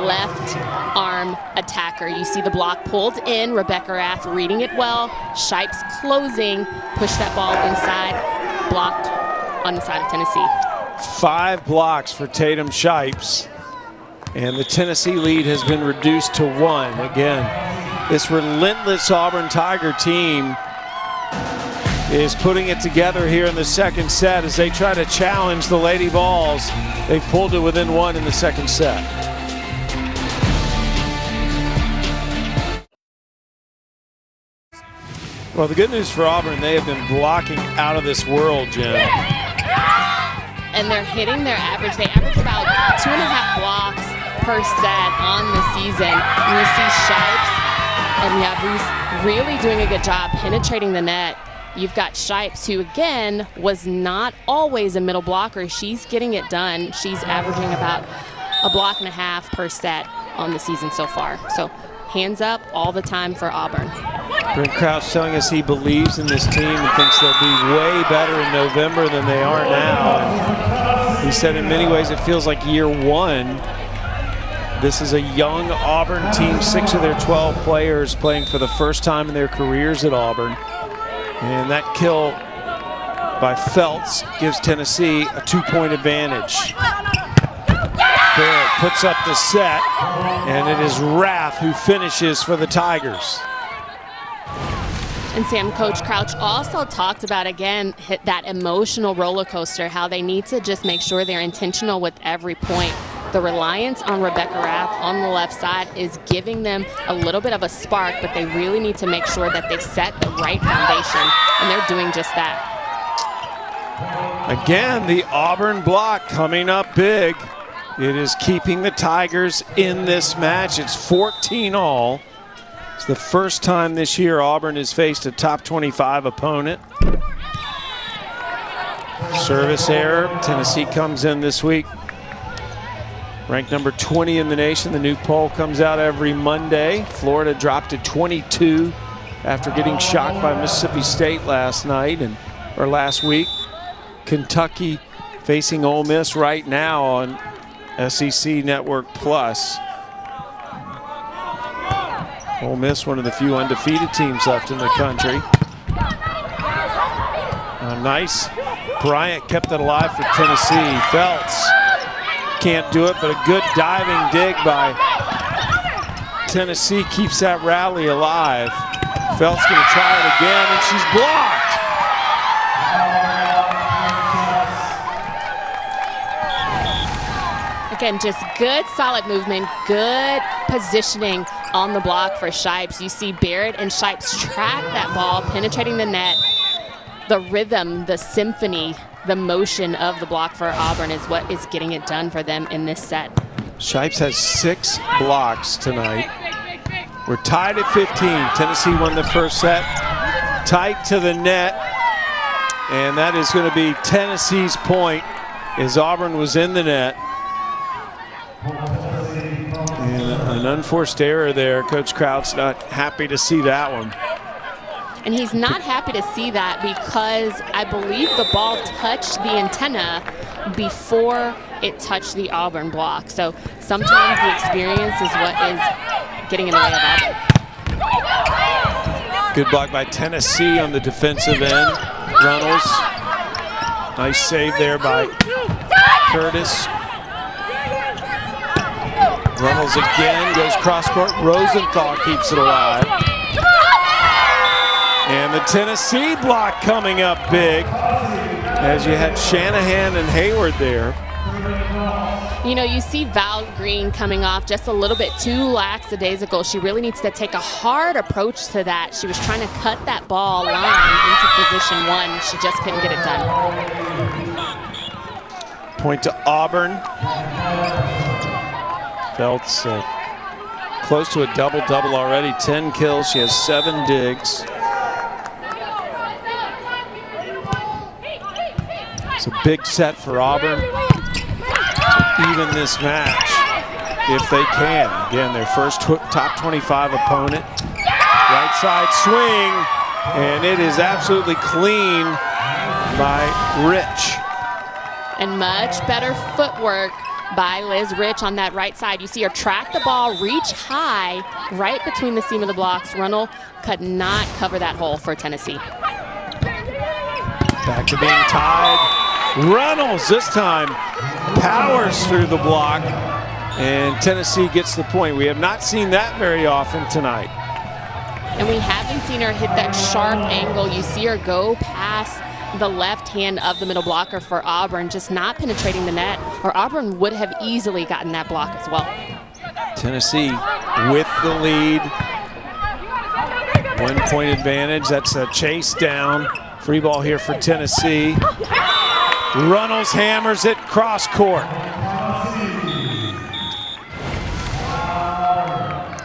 Speaker 1: left arm attacker. You see the block pulled in, Rebecca Rath reading it well, Shipes closing, push that ball inside, blocked on the side of Tennessee.
Speaker 2: 5 blocks for Tatum Shipes, and the Tennessee lead has been reduced to 1. Again, this relentless Auburn Tiger team is putting it together here in the second set as they try to challenge the Lady Vols. They've pulled it within 1 in the second set. Well, the good news for Auburn, they have been blocking out of this world, Jen.
Speaker 1: And they're hitting their average. They average about 2.5 blocks per set on the season. And you see Shipes and Yabus really doing a good job penetrating the net. You've got Shipes, who again was not always a middle blocker. She's getting it done. She's averaging about 1.5 blocks per set on the season so far. So hands up all the time for Auburn.
Speaker 2: Brent Crouch telling us he believes in this team and thinks they'll be way better in November than they are now. And he said in many ways it feels like year 1. This is a young Auburn team, 6 of their 12 players playing for the first time in their careers at Auburn. And that kill by Feltz gives Tennessee a 2-point advantage. Barrett puts up the set, and it is Rath who finishes for the Tigers.
Speaker 1: And Sam, Coach Crouch also talked about, again, that emotional roller coaster, how they need to just make sure they're intentional with every point. The reliance on Rebecca Rath on the left side is giving them a little bit of a spark, but they really need to make sure that they set the right foundation, and they're doing just that.
Speaker 2: Again, the Auburn block coming up big. It is keeping the Tigers in this match. It's 14-all. It's the first time this year Auburn has faced a top 25 opponent. Service error. Tennessee comes in this week ranked number 20 in the nation. The new poll comes out every Monday. Florida dropped to 22 after getting shocked by Mississippi State last week. Kentucky facing Ole Miss right now on SEC Network Plus. Ole Miss, one of the few undefeated teams left in the country. Nice. Bryant kept it alive for Tennessee. Feltz can't do it, but a good diving dig by Tennessee keeps that rally alive. Feltz going to try it again, and she's blocked.
Speaker 1: Again, just good, solid movement, good positioning on the block for Shipes. You see Barrett and Shipes track that ball, penetrating the net. The rhythm, the symphony, the motion of the block for Auburn is what is getting it done for them in this set.
Speaker 2: Shipes has 6 blocks tonight. We're tied at 15. Tennessee won the first set. Tight to the net. And that is going to be Tennessee's point as Auburn was in the net. And an unforced error there. Coach Crouch not happy to see that one.
Speaker 1: And he's not happy to see that because I believe the ball touched the antenna before it touched the Auburn block. So sometimes the experience is what is getting in the way of Auburn.
Speaker 2: Good block by Tennessee on the defensive end. Runnels. Nice save there by Curtis. Runnels again, goes cross court. Rosenthal keeps it alive. And the Tennessee block coming up big as you had Shanahan and Hayward there.
Speaker 1: You know, you see Val Green coming off just a little bit too lackadaisical. She really needs to take a hard approach to that. She was trying to cut that ball line into position 1. She just couldn't get it done.
Speaker 2: Point to Auburn. Feltz close to a double-double already. 10 kills. She has 7 digs. It's a big set for Auburn to even this match if they can. Again, their first top 25 opponent. Right side swing, and it is absolutely clean by Rich.
Speaker 1: And much better footwork by Liz Rich on that right side. You see her track the ball, reach high, right between the seam of the blocks. Runnell could not cover that hole for Tennessee.
Speaker 2: Back to being tied. Runnels this time powers through the block, and Tennessee gets the point. We have not seen that very often tonight.
Speaker 1: And we haven't seen her hit that sharp angle. You see her go past the left hand of the middle blocker for Auburn, just not penetrating the net, or Auburn would have easily gotten that block as well.
Speaker 2: Tennessee with the lead. 1 point advantage. That's a chase down. Free ball here for Tennessee. Runnels hammers it cross court.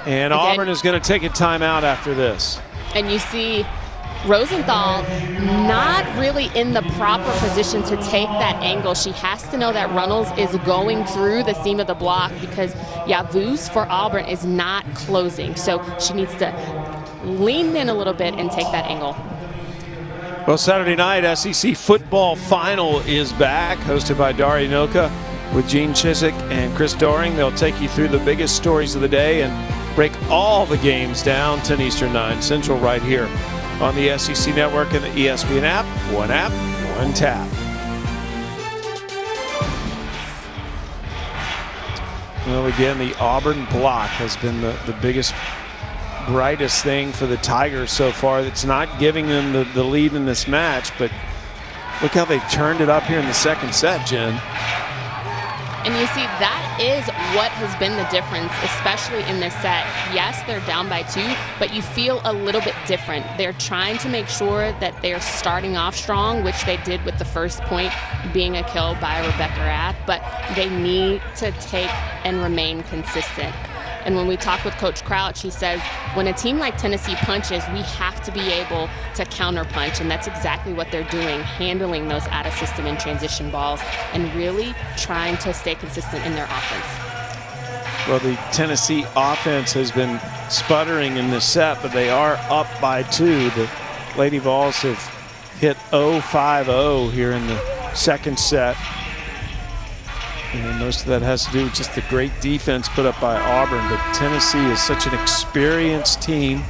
Speaker 2: And Auburn is going to take a timeout after this.
Speaker 1: And you see Rosenthal not really in the proper position to take that angle. She has to know that Runnels is going through the seam of the block because Yavuz for Auburn is not closing. So she needs to lean in a little bit and take that angle.
Speaker 2: Well, Saturday night SEC football final is back, hosted by Daria Noka with Gene Chiswick and Chris Doring. They'll take you through the biggest stories of the day and break all the games down 10 Eastern, 9 Central right here on the SEC Network and the ESPN app. One tap. Well, again, the Auburn block has been the biggest, brightest thing for the Tigers so far. It's not giving them the lead in this match, but look how they've turned it up here in the second set, Jen.
Speaker 1: And you see, that is what has been the difference, especially in this set. Yes, they're down by 2, but you feel a little bit different. They're trying to make sure that they're starting off strong, which they did with the first point being a kill by Rebecca Rath, but they need to take and remain consistent. And when we talk with Coach Crouch, he says, when a team like Tennessee punches, we have to be able to counterpunch, and that's exactly what they're doing, handling those out-of-system and transition balls and really trying to stay consistent in their offense.
Speaker 2: Well, the Tennessee offense has been sputtering in this set, but they are up by 2. The Lady Vols have hit 0-5-0 here in the second set. And most of that has to do with just the great defense put up by Auburn. But Tennessee is such an experienced team.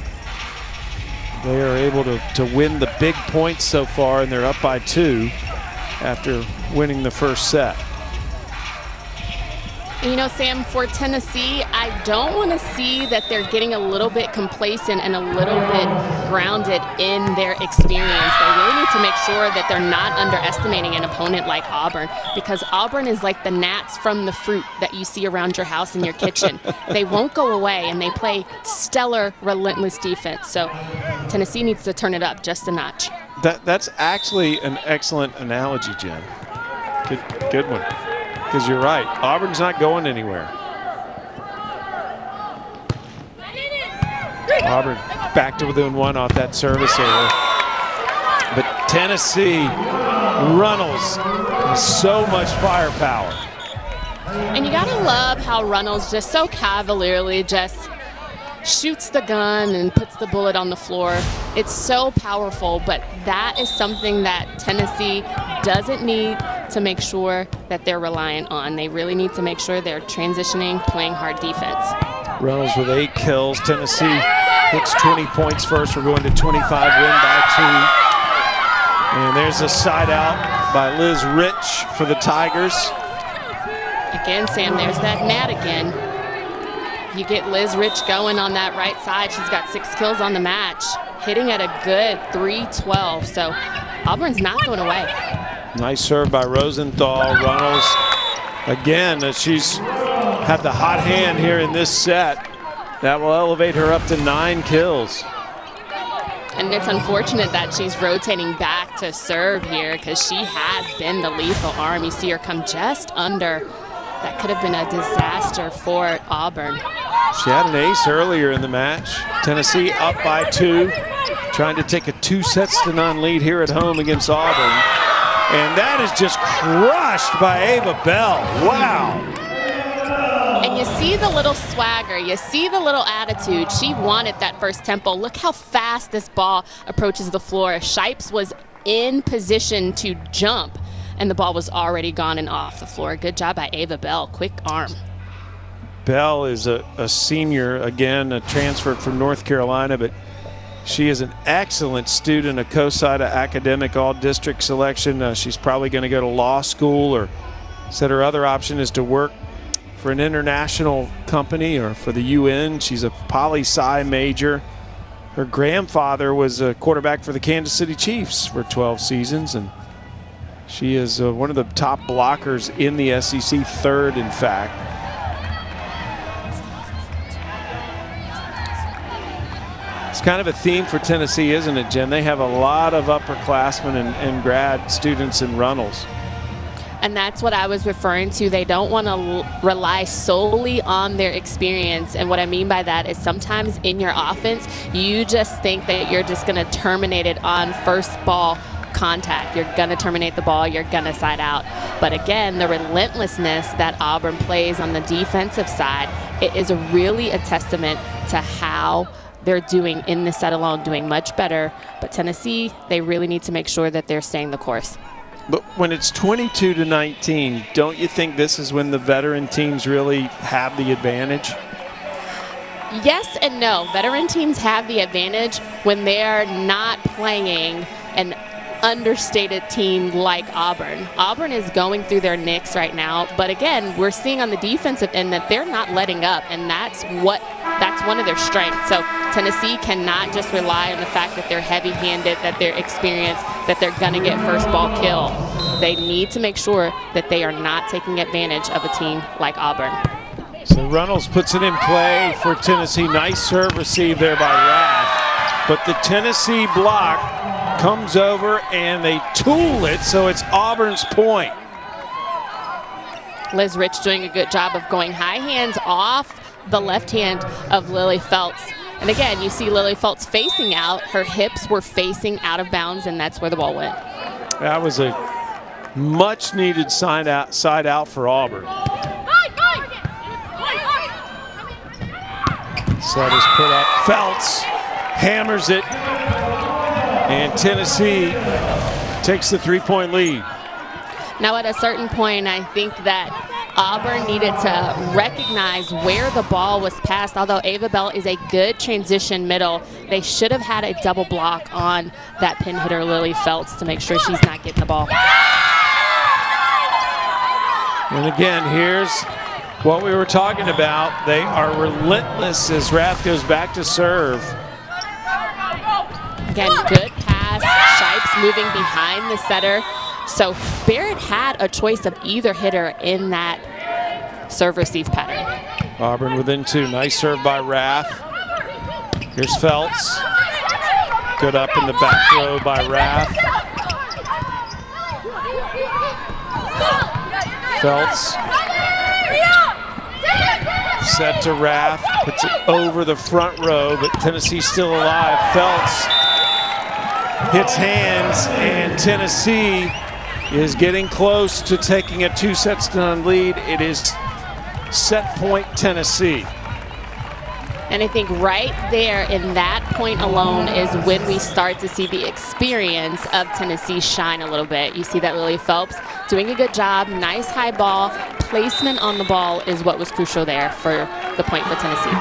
Speaker 2: They are able to win the big points so far, and they're up by 2 after winning the first set.
Speaker 1: You know, Sam, for Tennessee, I don't want to see that they're getting a little bit complacent and a little bit grounded in their experience. They really need to make sure that they're not underestimating an opponent like Auburn, because Auburn is like the gnats from the fruit that you see around your house and your kitchen. They won't go away, and they play stellar, relentless defense. So Tennessee needs to turn it up just a notch.
Speaker 2: That's actually an excellent analogy, Jen. Good one. Because you're right, Auburn's not going anywhere. Auburn back to within 1 off that service error. But Tennessee, Runnels has so much firepower.
Speaker 1: And you gotta love how Runnels just so cavalierly just shoots the gun and puts the bullet on the floor. It's so powerful, but that is something that Tennessee doesn't need to make sure that they're reliant on. They really need to make sure they're transitioning, playing hard defense.
Speaker 2: Reynolds with 8 kills. Tennessee hits 20 points first. We're going to 25, win by 2. And there's a side out by Liz Rich for the Tigers.
Speaker 1: Again, Sam, there's that gnat again. You get Liz Rich going on that right side. She's got 6 kills on the match, hitting at a good 312. So Auburn's not going away.
Speaker 2: Nice serve by Rosenthal. Runnels again, she's had the hot hand here in this set. That will elevate her up to 9 kills.
Speaker 1: And it's unfortunate that she's rotating back to serve here, because she has been the lethal arm. You see her come just under. That could have been a disaster for Auburn.
Speaker 2: She had an ace earlier in the match. Tennessee up by 2, trying to take a 2-0 lead here at home against Auburn. And that is just crushed by Ava Bell. Wow.
Speaker 1: And you see the little swagger, you see the little attitude. She wanted that first tempo. Look how fast this ball approaches the floor. Shipes was in position to jump and the ball was already gone and off the floor. Good job by Ava Bell. Quick arm.
Speaker 2: Bell is a senior, again, a transfer from North Carolina, but she is an excellent student, a COSIDA academic all-district selection. She's probably going to go to law school, or said her other option is to work for an international company or for the UN. She's a poli-sci major. Her grandfather was a quarterback for the Kansas City Chiefs for 12 seasons, and she is one of the top blockers in the SEC, third in fact. It's kind of a theme for Tennessee, isn't it, Jen? They have a lot of upperclassmen and grad students in Runnels.
Speaker 1: And that's what I was referring to. They don't want to rely solely on their experience. And what I mean by that is sometimes in your offense, you just think that you're just going to terminate it on first ball contact. You're going to terminate the ball. You're going to side out. But again, the relentlessness that Auburn plays on the defensive side, it is really a testament to how they're doing in this set alone, doing much better. But Tennessee, they really need to make sure that they're staying the course.
Speaker 2: But when it's 22-19, don't you think this is when the veteran teams really have the advantage?
Speaker 1: Yes and no. Veteran teams have the advantage when they're not playing an understated team like Auburn. Auburn is going through their nicks right now, but again, we're seeing on the defensive end that they're not letting up, and that's one of their strengths. So Tennessee cannot just rely on the fact that they're heavy-handed, that they're experienced, that they're going to get first ball kill. They need to make sure that they are not taking advantage of a team like Auburn.
Speaker 2: So Runnels puts it in play for Tennessee. Nice serve receive there by Rath, but the Tennessee block comes over and they tool it, so it's Auburn's point.
Speaker 1: Liz Rich doing a good job of going high hands off the left hand of Lily Felts. And again, you see Lily Felts facing out. Her hips were facing out of bounds, and that's where the ball went.
Speaker 2: That was a much needed side out for Auburn. Set is put up. Felts hammers it, and Tennessee takes the three-point lead.
Speaker 1: Now at a certain point, I think that Auburn needed to recognize where the ball was passed. Although Ava Bell is a good transition middle, they should have had a double block on that pin hitter, Lily Felts, to make sure she's not getting the ball.
Speaker 2: And again, here's what we were talking about. They are relentless as Rath goes back to serve.
Speaker 1: Again, good pass. Shipes moving behind the setter. So Barrett had a choice of either hitter in that serve-receive pattern.
Speaker 2: Auburn within two. Nice serve by Rath. Here's Felts. Good up in the back row by Rath. Felts. Set to Rath. Puts it over the front row, but Tennessee's still alive. Felts hits hands, and Tennessee is getting close to taking a 2-sets-to-none lead. It is set point Tennessee.
Speaker 1: And I think right there in that point alone is when we start to see the experience of Tennessee shine a little bit. You see that Lily Phelps doing a good job, nice high ball. Placement on the ball is what was crucial there for the point for Tennessee.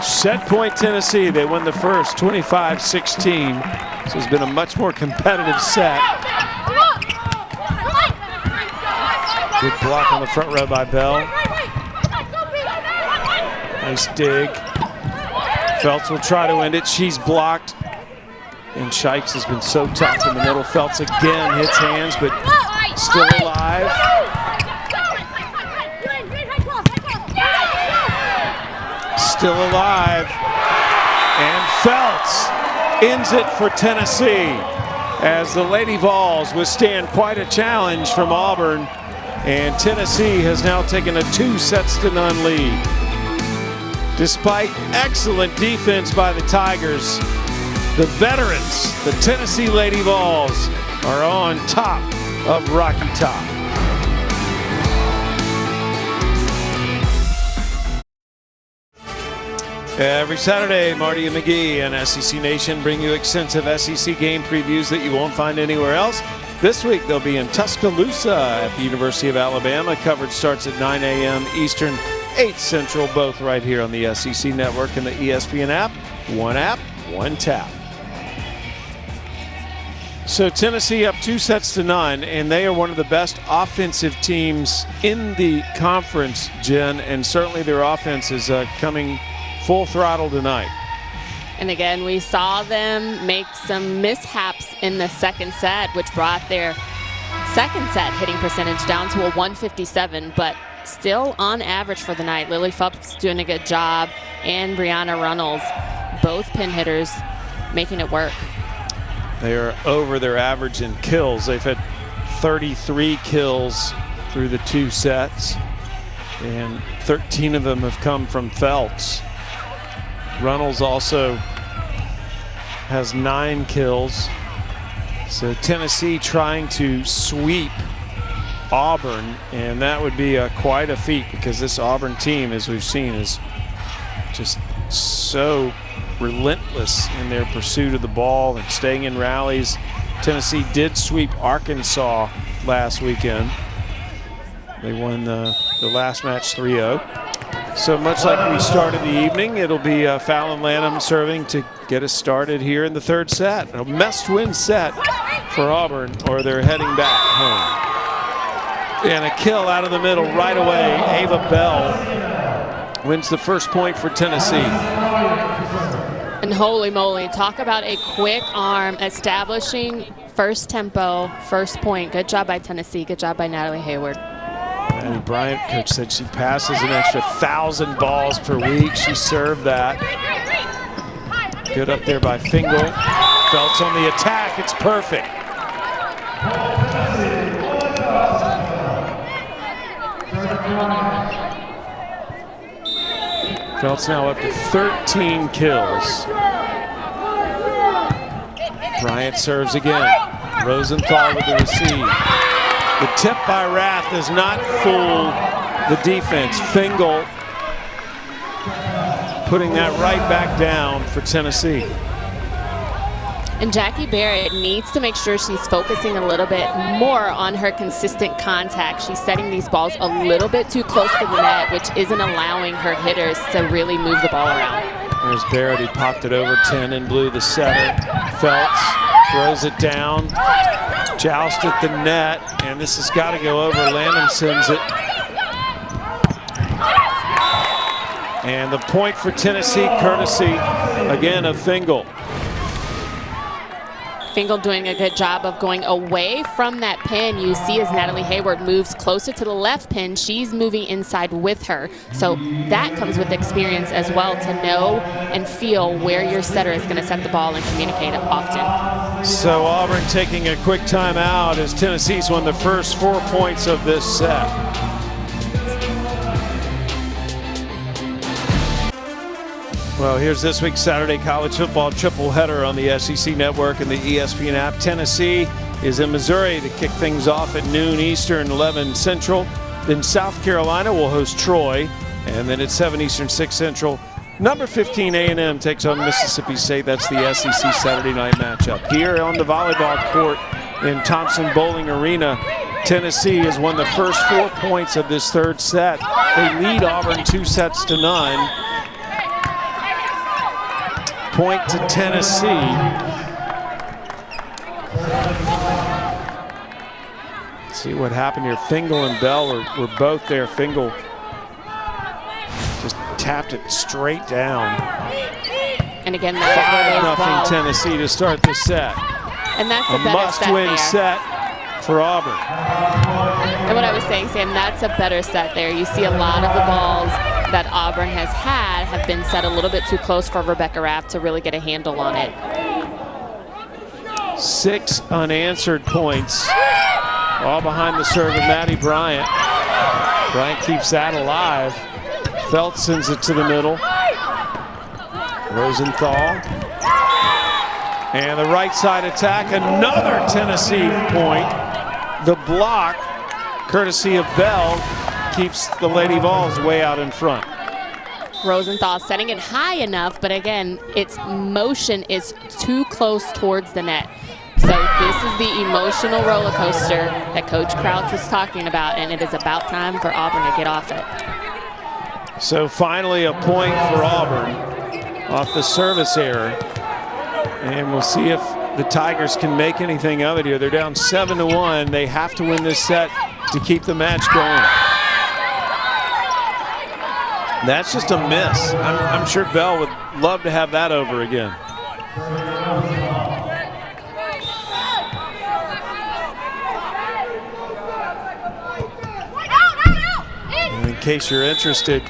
Speaker 2: Set point Tennessee. They won the first 25-16. So it's been a much more competitive set. Good block on the front row by Bell. Nice dig. Felts will try to end it. She's blocked. And Shipes has been so tough in the middle. Felts again hits hands, but still alive. Still alive. And Felts ends it for Tennessee as the Lady Vols withstand quite a challenge from Auburn. And Tennessee has now taken a 2-sets-to-none lead. Despite excellent defense by the Tigers, the veterans, the Tennessee Lady Vols, are on top of Rocky Top. Every Saturday, Marty and McGee and SEC Nation bring you extensive SEC game previews that you won't find anywhere else. This week they'll be in Tuscaloosa at the University of Alabama. Coverage starts at 9 a.m. Eastern, 8 Central, both right here on the SEC Network and the ESPN app. One tap. So Tennessee up 2-0, and they are one of the best offensive teams in the conference, Jen, and certainly their offense is coming full throttle tonight.
Speaker 1: And again, we saw them make some mishaps in the second set, which brought their second set hitting percentage down to a 157, but still on average for the night. Lily Phelps doing a good job, and Brianna Runnels, both pin hitters, making it work.
Speaker 2: They are over their average in kills. They've had 33 kills through the 2 sets, and 13 of them have come from Phelps. Runnels also has 9 kills. So Tennessee trying to sweep Auburn, and that would be quite a feat, because this Auburn team, as we've seen, is just so relentless in their pursuit of the ball and staying in rallies. Tennessee did sweep Arkansas last weekend. They won the last match 3-0. So much like we started the evening, it'll be Fallon Lanham serving to get us started here in the third set. A must-win set for Auburn, or they're heading back home. And a kill out of the middle right away. Ava Bell wins the first point for Tennessee.
Speaker 1: And holy moly, talk about a quick arm establishing first tempo, first point. Good job by Tennessee. Good job by Natalie Hayward.
Speaker 2: Maddie Bryant, coach, said she passes an extra 1,000 balls per week. She served that. Good up there by Fingal. Phelps on the attack. It's perfect. Phelps now up to 13 kills. Bryant serves again. Rosenthal with the receive. The tip by Rath does not fool the defense. Fingal putting that right back down for Tennessee.
Speaker 1: And Jackie Barrett needs to make sure she's focusing a little bit more on her consistent contact. She's setting these balls a little bit too close to the net, which isn't allowing her hitters to really move the ball around.
Speaker 2: There's Barrett. He popped it over 10 and blue, the setter. Phelps throws it down. Joust at the net, and this has got to go over. Lanham sends it. And the point for Tennessee, courtesy, again, of Fingal.
Speaker 1: Fingal doing a good job of going away from that pin. You see as Natalie Hayward moves closer to the left pin, she's moving inside with her. So that comes with experience as well, to know and feel where your setter is going to set the ball and communicate it often.
Speaker 2: So Auburn taking a quick timeout as Tennessee's won the first 4 points of this set. Well, here's this week's Saturday college football triple header on the SEC Network and the ESPN app. Tennessee is in Missouri to kick things off at noon Eastern, 11 Central. Then South Carolina will host Troy, and then at 7 Eastern, 6 Central, number 15 A&M takes on Mississippi State. That's the SEC Saturday night matchup. Here on the volleyball court in Thompson Bowling Arena, Tennessee has won the first 4 points of this third set. They lead Auburn 2-0. Point to Tennessee. Let's see what happened here. Fingal and Bell were both there. Fingal just tapped it straight down.
Speaker 1: And again, that's
Speaker 2: 5-0 Tennessee to start the set.
Speaker 1: And that's
Speaker 2: a must-win set for Auburn.
Speaker 1: And what I was saying, Sam, that's a better set there. You see a lot of the balls that Auburn has had have been set a little bit too close for Rebecca Raff to really get a handle on it.
Speaker 2: 6 unanswered points, all behind the serve of Maddie Bryant. Bryant keeps that alive. Phelps sends it to the middle. Rosenthal. And the right side attack, another Tennessee point. The block, courtesy of Bell, keeps the Lady Vols way out in front.
Speaker 1: Rosenthal setting it high enough, but again, its motion is too close towards the net. So this is the emotional roller coaster that Coach Crouch was talking about, and it is about time for Auburn to get off it.
Speaker 2: So finally a point for Auburn off the service error. And we'll see if the Tigers can make anything of it here. They're down 7-1. They have to win this set to keep the match going. That's just a miss. I'm sure Bell would love to have that over again. And in case you're interested,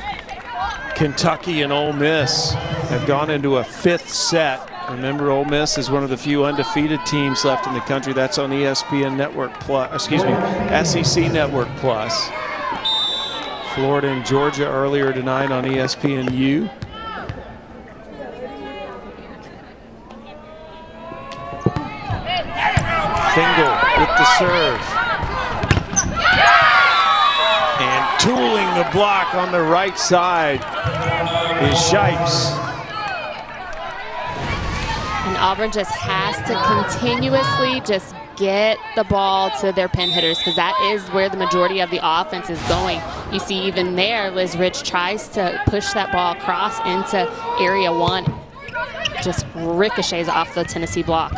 Speaker 2: Kentucky and Ole Miss have gone into a 5th set. Remember, Ole Miss is one of the few undefeated teams left in the country. That's on ESPN Network Plus, excuse me, SEC Network Plus. Florida and Georgia earlier tonight on ESPNU. Fingal with the serve. And tooling the block on the right side is Shipes.
Speaker 1: And Auburn just has to continuously just get the ball to their pin hitters, because that is where the majority of the offense is going. You see even there, Liz Rich tries to push that ball across into area 1. Just ricochets off the Tennessee block.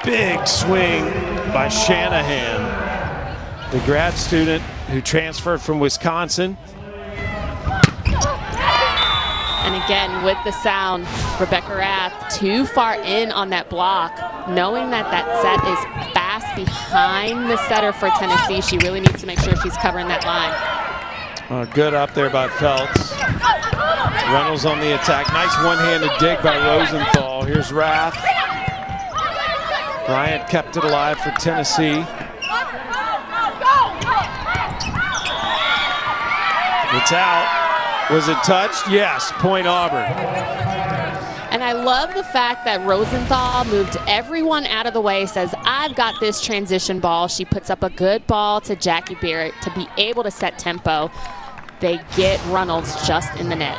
Speaker 2: Big swing by Shanahan, the grad student who transferred from Wisconsin.
Speaker 1: And again, with the sound, Rebecca Rath too far in on that block, knowing that that set is fast behind the setter for Tennessee. She really needs to make sure she's covering that line.
Speaker 2: Good up there by Phelps. Reynolds on the attack. Nice one-handed dig by Rosenthal. Here's Rath. Bryant kept it alive for Tennessee. It's out. Was it touched? Yes, point Auburn.
Speaker 1: And I love the fact that Rosenthal moved everyone out of the way, says, I've got this transition ball. She puts up a good ball to Jackie Barrett to be able to set tempo. They get Reynolds just in the net.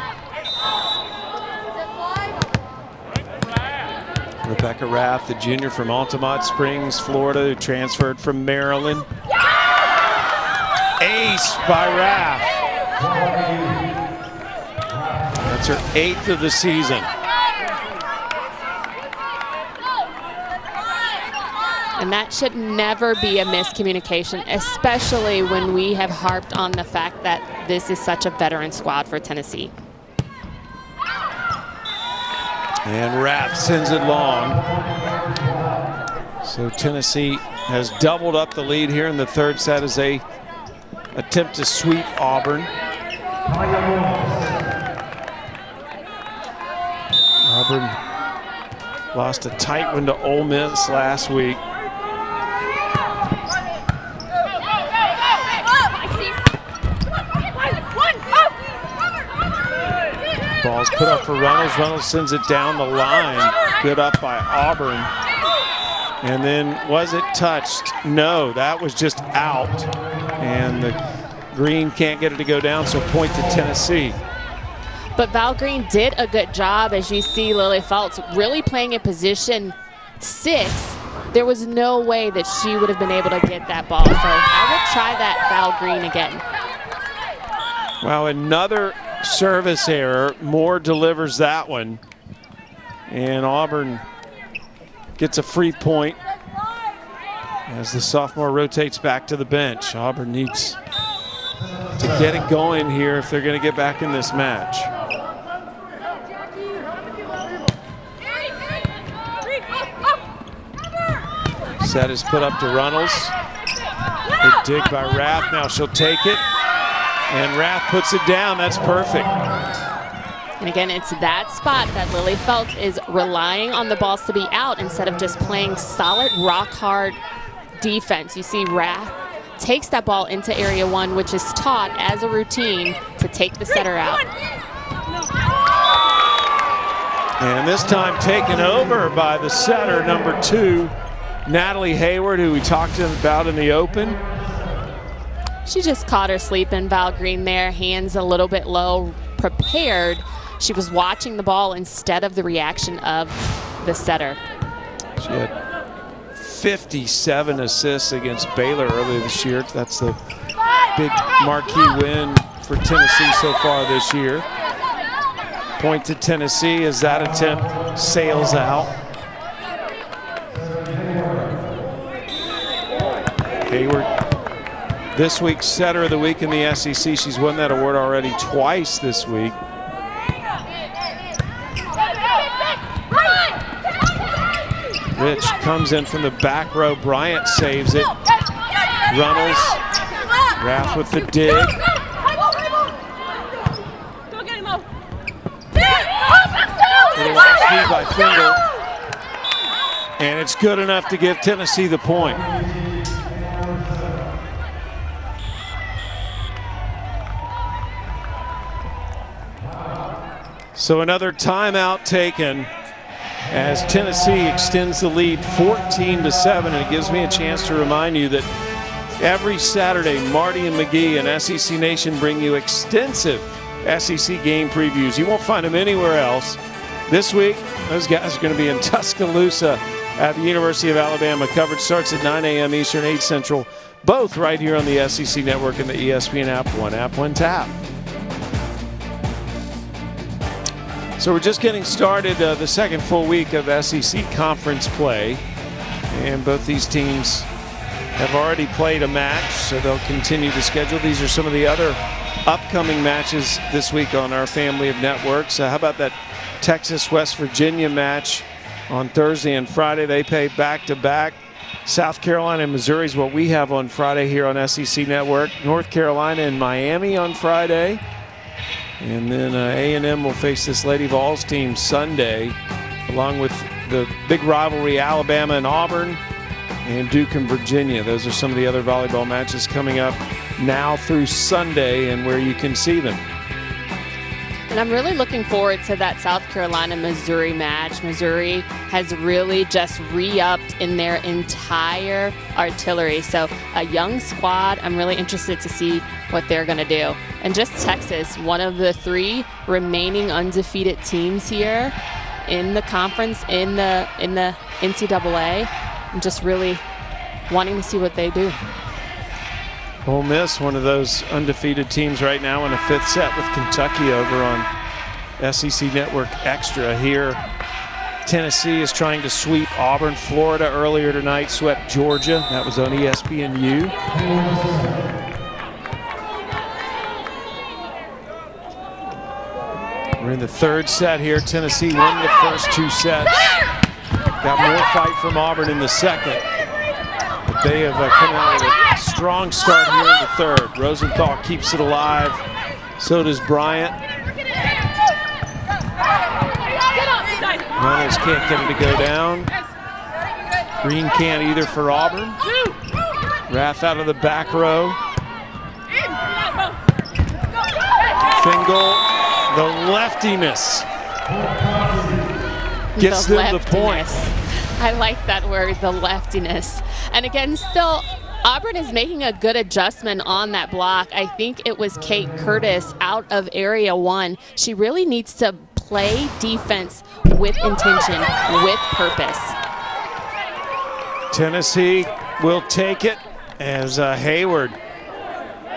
Speaker 2: Rebecca Rath, the junior from Altamont Springs, Florida, who transferred from Maryland. Ace by Rath. That's her 8th of the season.
Speaker 1: And that should never be a miscommunication, especially when we have harped on the fact that this is such a veteran squad for Tennessee.
Speaker 2: And Rath sends it long. So Tennessee has doubled up the lead here in the 3rd set as they attempt to sweep Auburn. Auburn lost a tight one to Ole Miss last week. Ball's put up for Reynolds. Reynolds sends it down the line. Good up by Auburn. And then was it touched? No, that was just out. And the Green can't get it to go down, so point to Tennessee.
Speaker 1: But Val Green did a good job, as you see Lily Phelps really playing in position 6. There was no way that she would have been able to get that ball. So I would try that Val Green again.
Speaker 2: Wow, another service error. Moore delivers that one. And Auburn gets a free point as the sophomore rotates back to the bench. Auburn needs to get it going here if they're going to get back in this match. Set is put up to Reynolds. Good dig by Rath. Now she'll take it. And Rath puts it down. That's perfect.
Speaker 1: And again, it's that spot that Lily Phelps is relying on the balls to be out instead of just playing solid, rock-hard defense. You see Rath takes that ball into area 1, which is taught as a routine to take the setter out.
Speaker 2: And this time taken over by the setter, number 2, Natalie Hayward, who we talked about in the open.
Speaker 1: She just caught her sleeping, Val Green there, hands a little bit low, prepared. She was watching the ball instead of the reaction of the setter.
Speaker 2: She had 57 assists against Baylor earlier this year. That's the big marquee win for Tennessee so far this year. Point to Tennessee as that attempt sails out. Hayward, this week's setter of the week in the SEC. She's won that award already twice this week. Rich comes in from the back row. Bryant saves it. Runnels, Rath with the dig. Speed by Fingal. And it's good enough to give Tennessee the point. So another timeout taken as Tennessee extends the lead 14-7, and it gives me a chance to remind you that every Saturday, Marty and McGee and SEC Nation bring you extensive SEC game previews. You won't find them anywhere else. This week, those guys are going to be in Tuscaloosa at the University of Alabama. Coverage starts at 9 a.m. Eastern, 8 Central, both right here on the SEC Network and the ESPN app. One app, one tap. So we're just getting started the second full week of SEC conference play, and both these teams have already played a match, so they'll continue to schedule. These are some of the other upcoming matches this week on our family of networks. How about that Texas-West Virginia match on Thursday and Friday? They play back-to-back. South Carolina and Missouri is what we have on Friday here on SEC Network. North Carolina and Miami on Friday. And then A&M will face this Lady Vols team Sunday, along with the big rivalry Alabama and Auburn and Duke and Virginia. Those are some of the other volleyball matches coming up now through Sunday and where you can see them.
Speaker 1: And I'm really looking forward to that South Carolina-Missouri match. Missouri has really just re-upped in their entire artillery. So a young squad. I'm really interested to see what they're going to do. And just Texas, one of the 3 remaining undefeated teams here in the conference, in the NCAA. I'm just really wanting to see what they do.
Speaker 2: Ole Miss, one of those undefeated teams right now in a 5th set with Kentucky over on SEC Network Extra here. Tennessee is trying to sweep Auburn. Florida earlier tonight swept Georgia. That was on ESPNU. We're in the 3rd set here. Tennessee won the first 2 sets. Got more fight from Auburn in the 2nd. But they have come out with a strong start here in the 3rd. Rosenthal keeps it alive. So does Bryant. Reynolds can't get him to go down. Green can't either for Auburn. Rath out of the back row. Fingal, the leftiness, gets them the point.
Speaker 1: I like that word, the leftiness. And again, still, Auburn is making a good adjustment on that block. I think it was Kate Curtis out of area 1. She really needs to play defense with intention, with purpose.
Speaker 2: Tennessee will take it as Hayward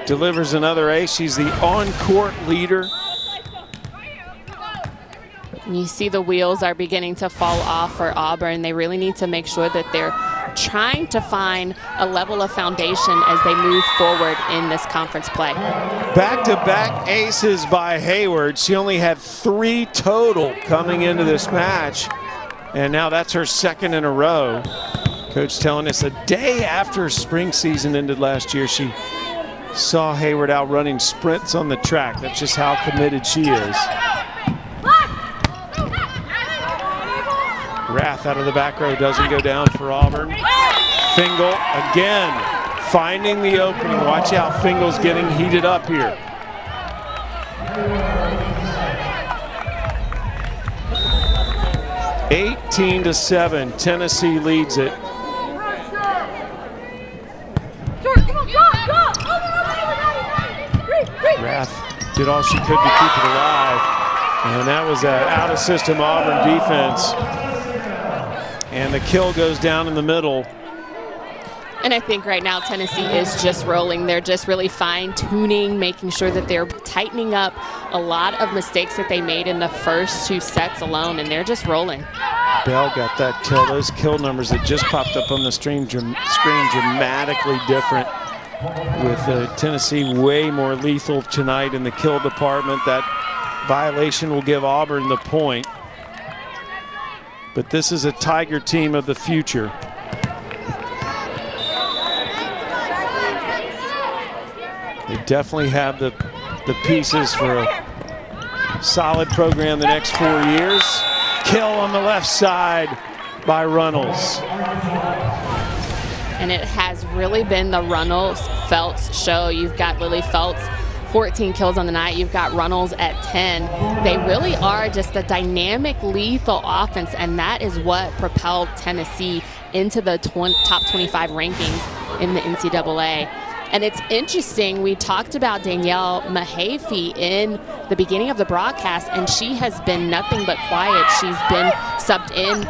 Speaker 2: delivers another ace. She's the on-court leader.
Speaker 1: You see the wheels are beginning to fall off for Auburn. They really need to make sure that they're trying to find a level of foundation as they move forward in this conference play.
Speaker 2: Back-to-back aces by Hayward. She only had 3 total coming into this match, and now that's her 2nd in a row. Coach telling us a day after spring season ended last year, she saw Hayward out running sprints on the track. That's just how committed she is. Rath out of the back row doesn't go down for Auburn. Fingal again finding the opening. Watch out, Fingal's getting heated up here. (18-7), Tennessee leads it. Rath did all she could to keep it alive, and that was an out-of-system Auburn defense. And the kill goes down in the middle.
Speaker 1: And I think right now Tennessee is just rolling. They're just really fine-tuning, making sure that they're tightening up a lot of mistakes that they made in the first 2 sets alone, and they're just rolling.
Speaker 2: Bell got that kill. Those kill numbers that just popped up on the screen dramatically different, with Tennessee way more lethal tonight in the kill department. That violation will give Auburn the point. But this is a Tiger team of the future. They definitely have the pieces for a solid program the next 4 years. Kill on the left side by Runnels.
Speaker 1: And it has really been the Runnels-Felts show. You've got Lily Felts, 14 kills on the night. You've got Runnels at 10. They really are just a dynamic, lethal offense, and that is what propelled Tennessee into the top 25 rankings in the NCAA. And it's interesting, we talked about Danielle Mahaffey in the beginning of the broadcast, and she has been nothing but quiet. She's been subbed in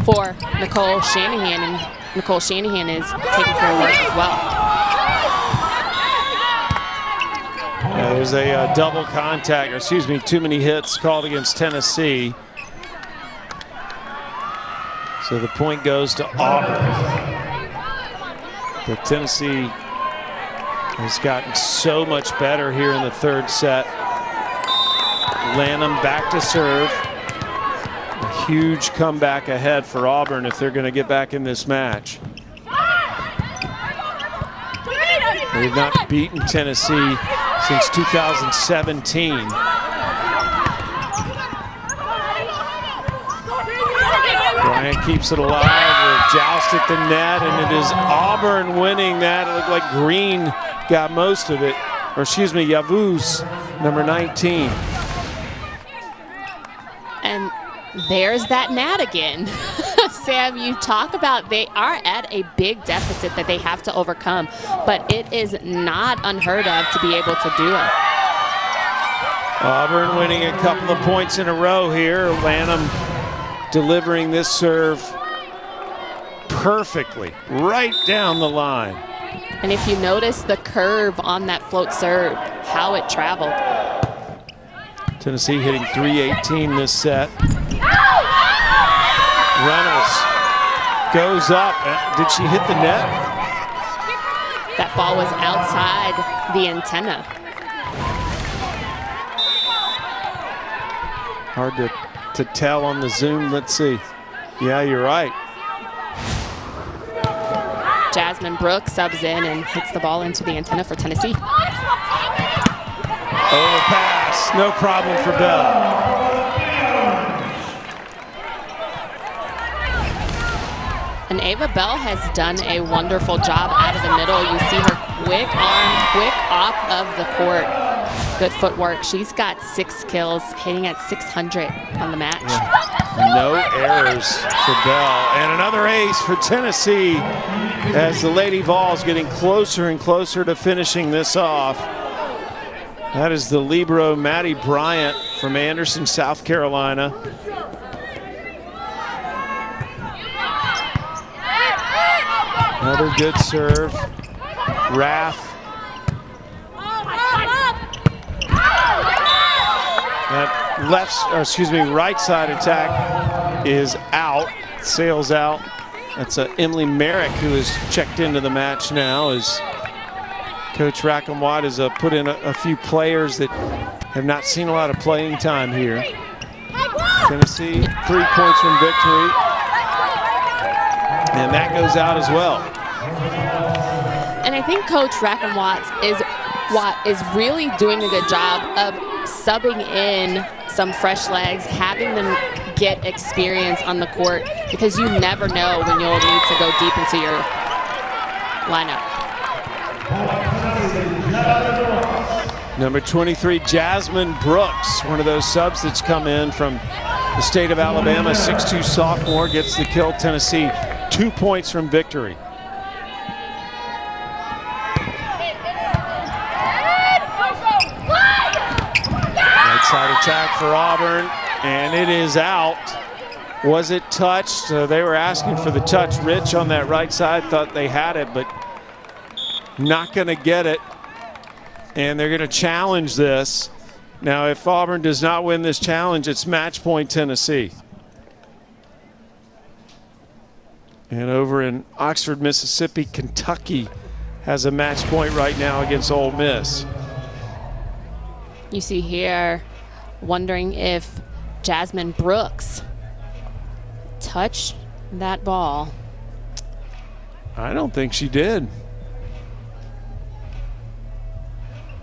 Speaker 1: for Nicole Shanahan, and Nicole Shanahan is taking care of work as well.
Speaker 2: Yeah, there's a double contact, or excuse me, too many hits called against Tennessee. So the point goes to Auburn. But Tennessee has gotten so much better here in the 3rd set. Lanham back to serve. A huge comeback ahead for Auburn if they're going to get back in this match. They've not beaten Tennessee since 2017. Bryant keeps it alive. A joust at the net, and it is Auburn winning that. It looked like Green got most of it, or excuse me, Yavuz, number 19.
Speaker 1: And there's that gnat again. Sam, you talk about they are at a big deficit that they have to overcome, but it is not unheard of to be able to do it.
Speaker 2: Auburn winning a couple of points in a row here. Lanham delivering this serve perfectly, right down the line.
Speaker 1: And if you notice the curve on that float serve, how it traveled.
Speaker 2: Tennessee hitting 318 this set. Reynolds goes up. Did she hit the net?
Speaker 1: That ball was outside the antenna.
Speaker 2: Hard to tell on the Zoom. Let's see. Yeah, you're right.
Speaker 1: Jasmine Brooks subs in and hits the ball into the antenna for Tennessee.
Speaker 2: Overpass, no problem for Bell.
Speaker 1: And Ava Bell has done a wonderful job out of the middle. You see her quick on, quick off of the court. Good footwork. She's got 6 kills, hitting at 600 on the match.
Speaker 2: Yeah. No errors for Bell. And another ace for Tennessee as the Lady Vols getting closer and closer to finishing this off. That is the libero Maddie Bryant from Anderson, South Carolina. Another good serve. Rath. That right side attack is out, sails out. That's Emily Merrick, who has checked into the match now, as Coach Rackham-Watt has put in a few players that have not seen a lot of playing time here. Tennessee, 3 points from victory. And that goes out as well.
Speaker 1: And I think Coach Rackham-Watt is really doing a good job of subbing in some fresh legs, having them get experience on the court, because you never know when you'll need to go deep into your lineup.
Speaker 2: Number 23, Jasmine Brooks, one of those subs that's come in from the state of Alabama, 6'2" sophomore, gets the kill. Tennessee, 2 points from victory. Right side attack for Auburn, and it is out. Was it touched? They were asking for the touch. Rich on that right side thought they had it, but not going to get it. And they're going to challenge this. Now, if Auburn does not win this challenge, it's match point Tennessee. And over in Oxford, Mississippi, Kentucky has a match point right now against Ole Miss.
Speaker 1: You see here, wondering if Jasmine Brooks touched that ball.
Speaker 2: I don't think she did.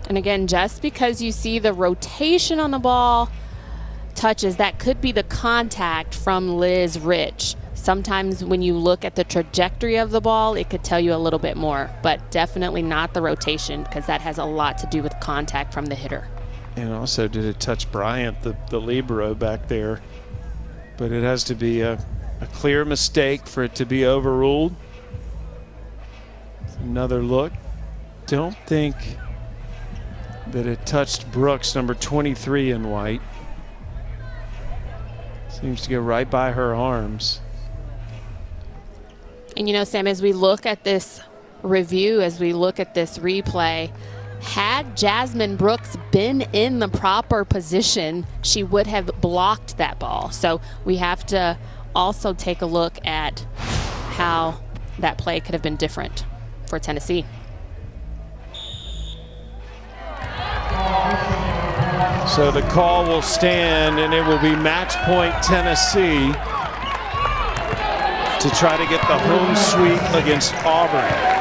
Speaker 1: And again, just because you see the rotation on the ball touches, that could be the contact from Liz Rich. Sometimes when you look at the trajectory of the ball, it could tell you a little bit more, but definitely not the rotation, because that has a lot to do with contact from the hitter.
Speaker 2: And also, did it touch Bryant, the libero back there? But it has to be a clear mistake for it to be overruled. Another look. Don't think that it touched Brooks, number 23 in white. Seems to go right by her arms.
Speaker 1: And you know, Sam, as we look at this review, as we look at this replay, had Jasmine Brooks been in the proper position, she would have blocked that ball. So we have to also take a look at how that play could have been different for Tennessee.
Speaker 2: So the call will stand, and it will be match point Tennessee to try to get the home sweep against Auburn.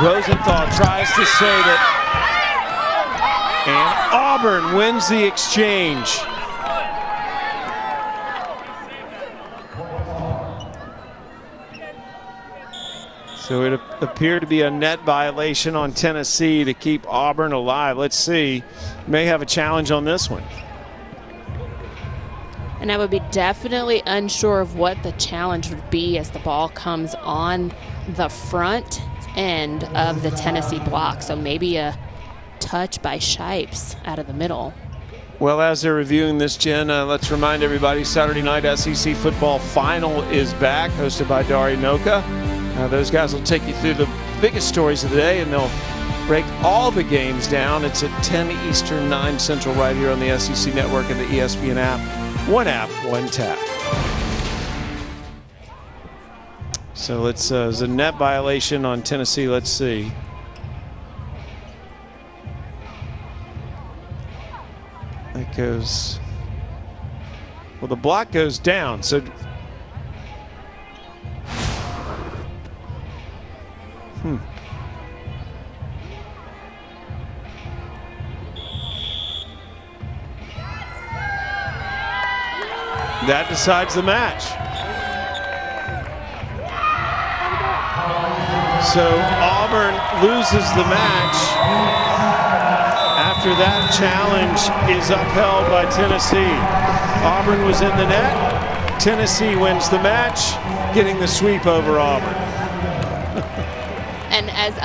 Speaker 2: Rosenthal tries to save it, and Auburn wins the exchange. So it appeared to be a net violation on Tennessee to keep Auburn alive. Let's see. May have a challenge on this one.
Speaker 1: And I would be definitely unsure of what the challenge would be as the ball comes on the front end of the Tennessee block. So maybe a touch by Shipes out of the middle.
Speaker 2: Well, as they're reviewing this, Jen, let's remind everybody Saturday night SEC football final is back, hosted by Dari Noka. Those guys will take you through the biggest stories of the day, and they'll break all the games down. It's at 10 Eastern, 9 Central, right here on the SEC Network and the ESPN app. One app, one tap. So it's a net violation on Tennessee. Let's see. That goes, well, the block goes down. So that decides the match. So Auburn loses the match after that challenge is upheld by Tennessee. Auburn was in the net. Tennessee wins the match, getting the sweep over Auburn.
Speaker 1: And as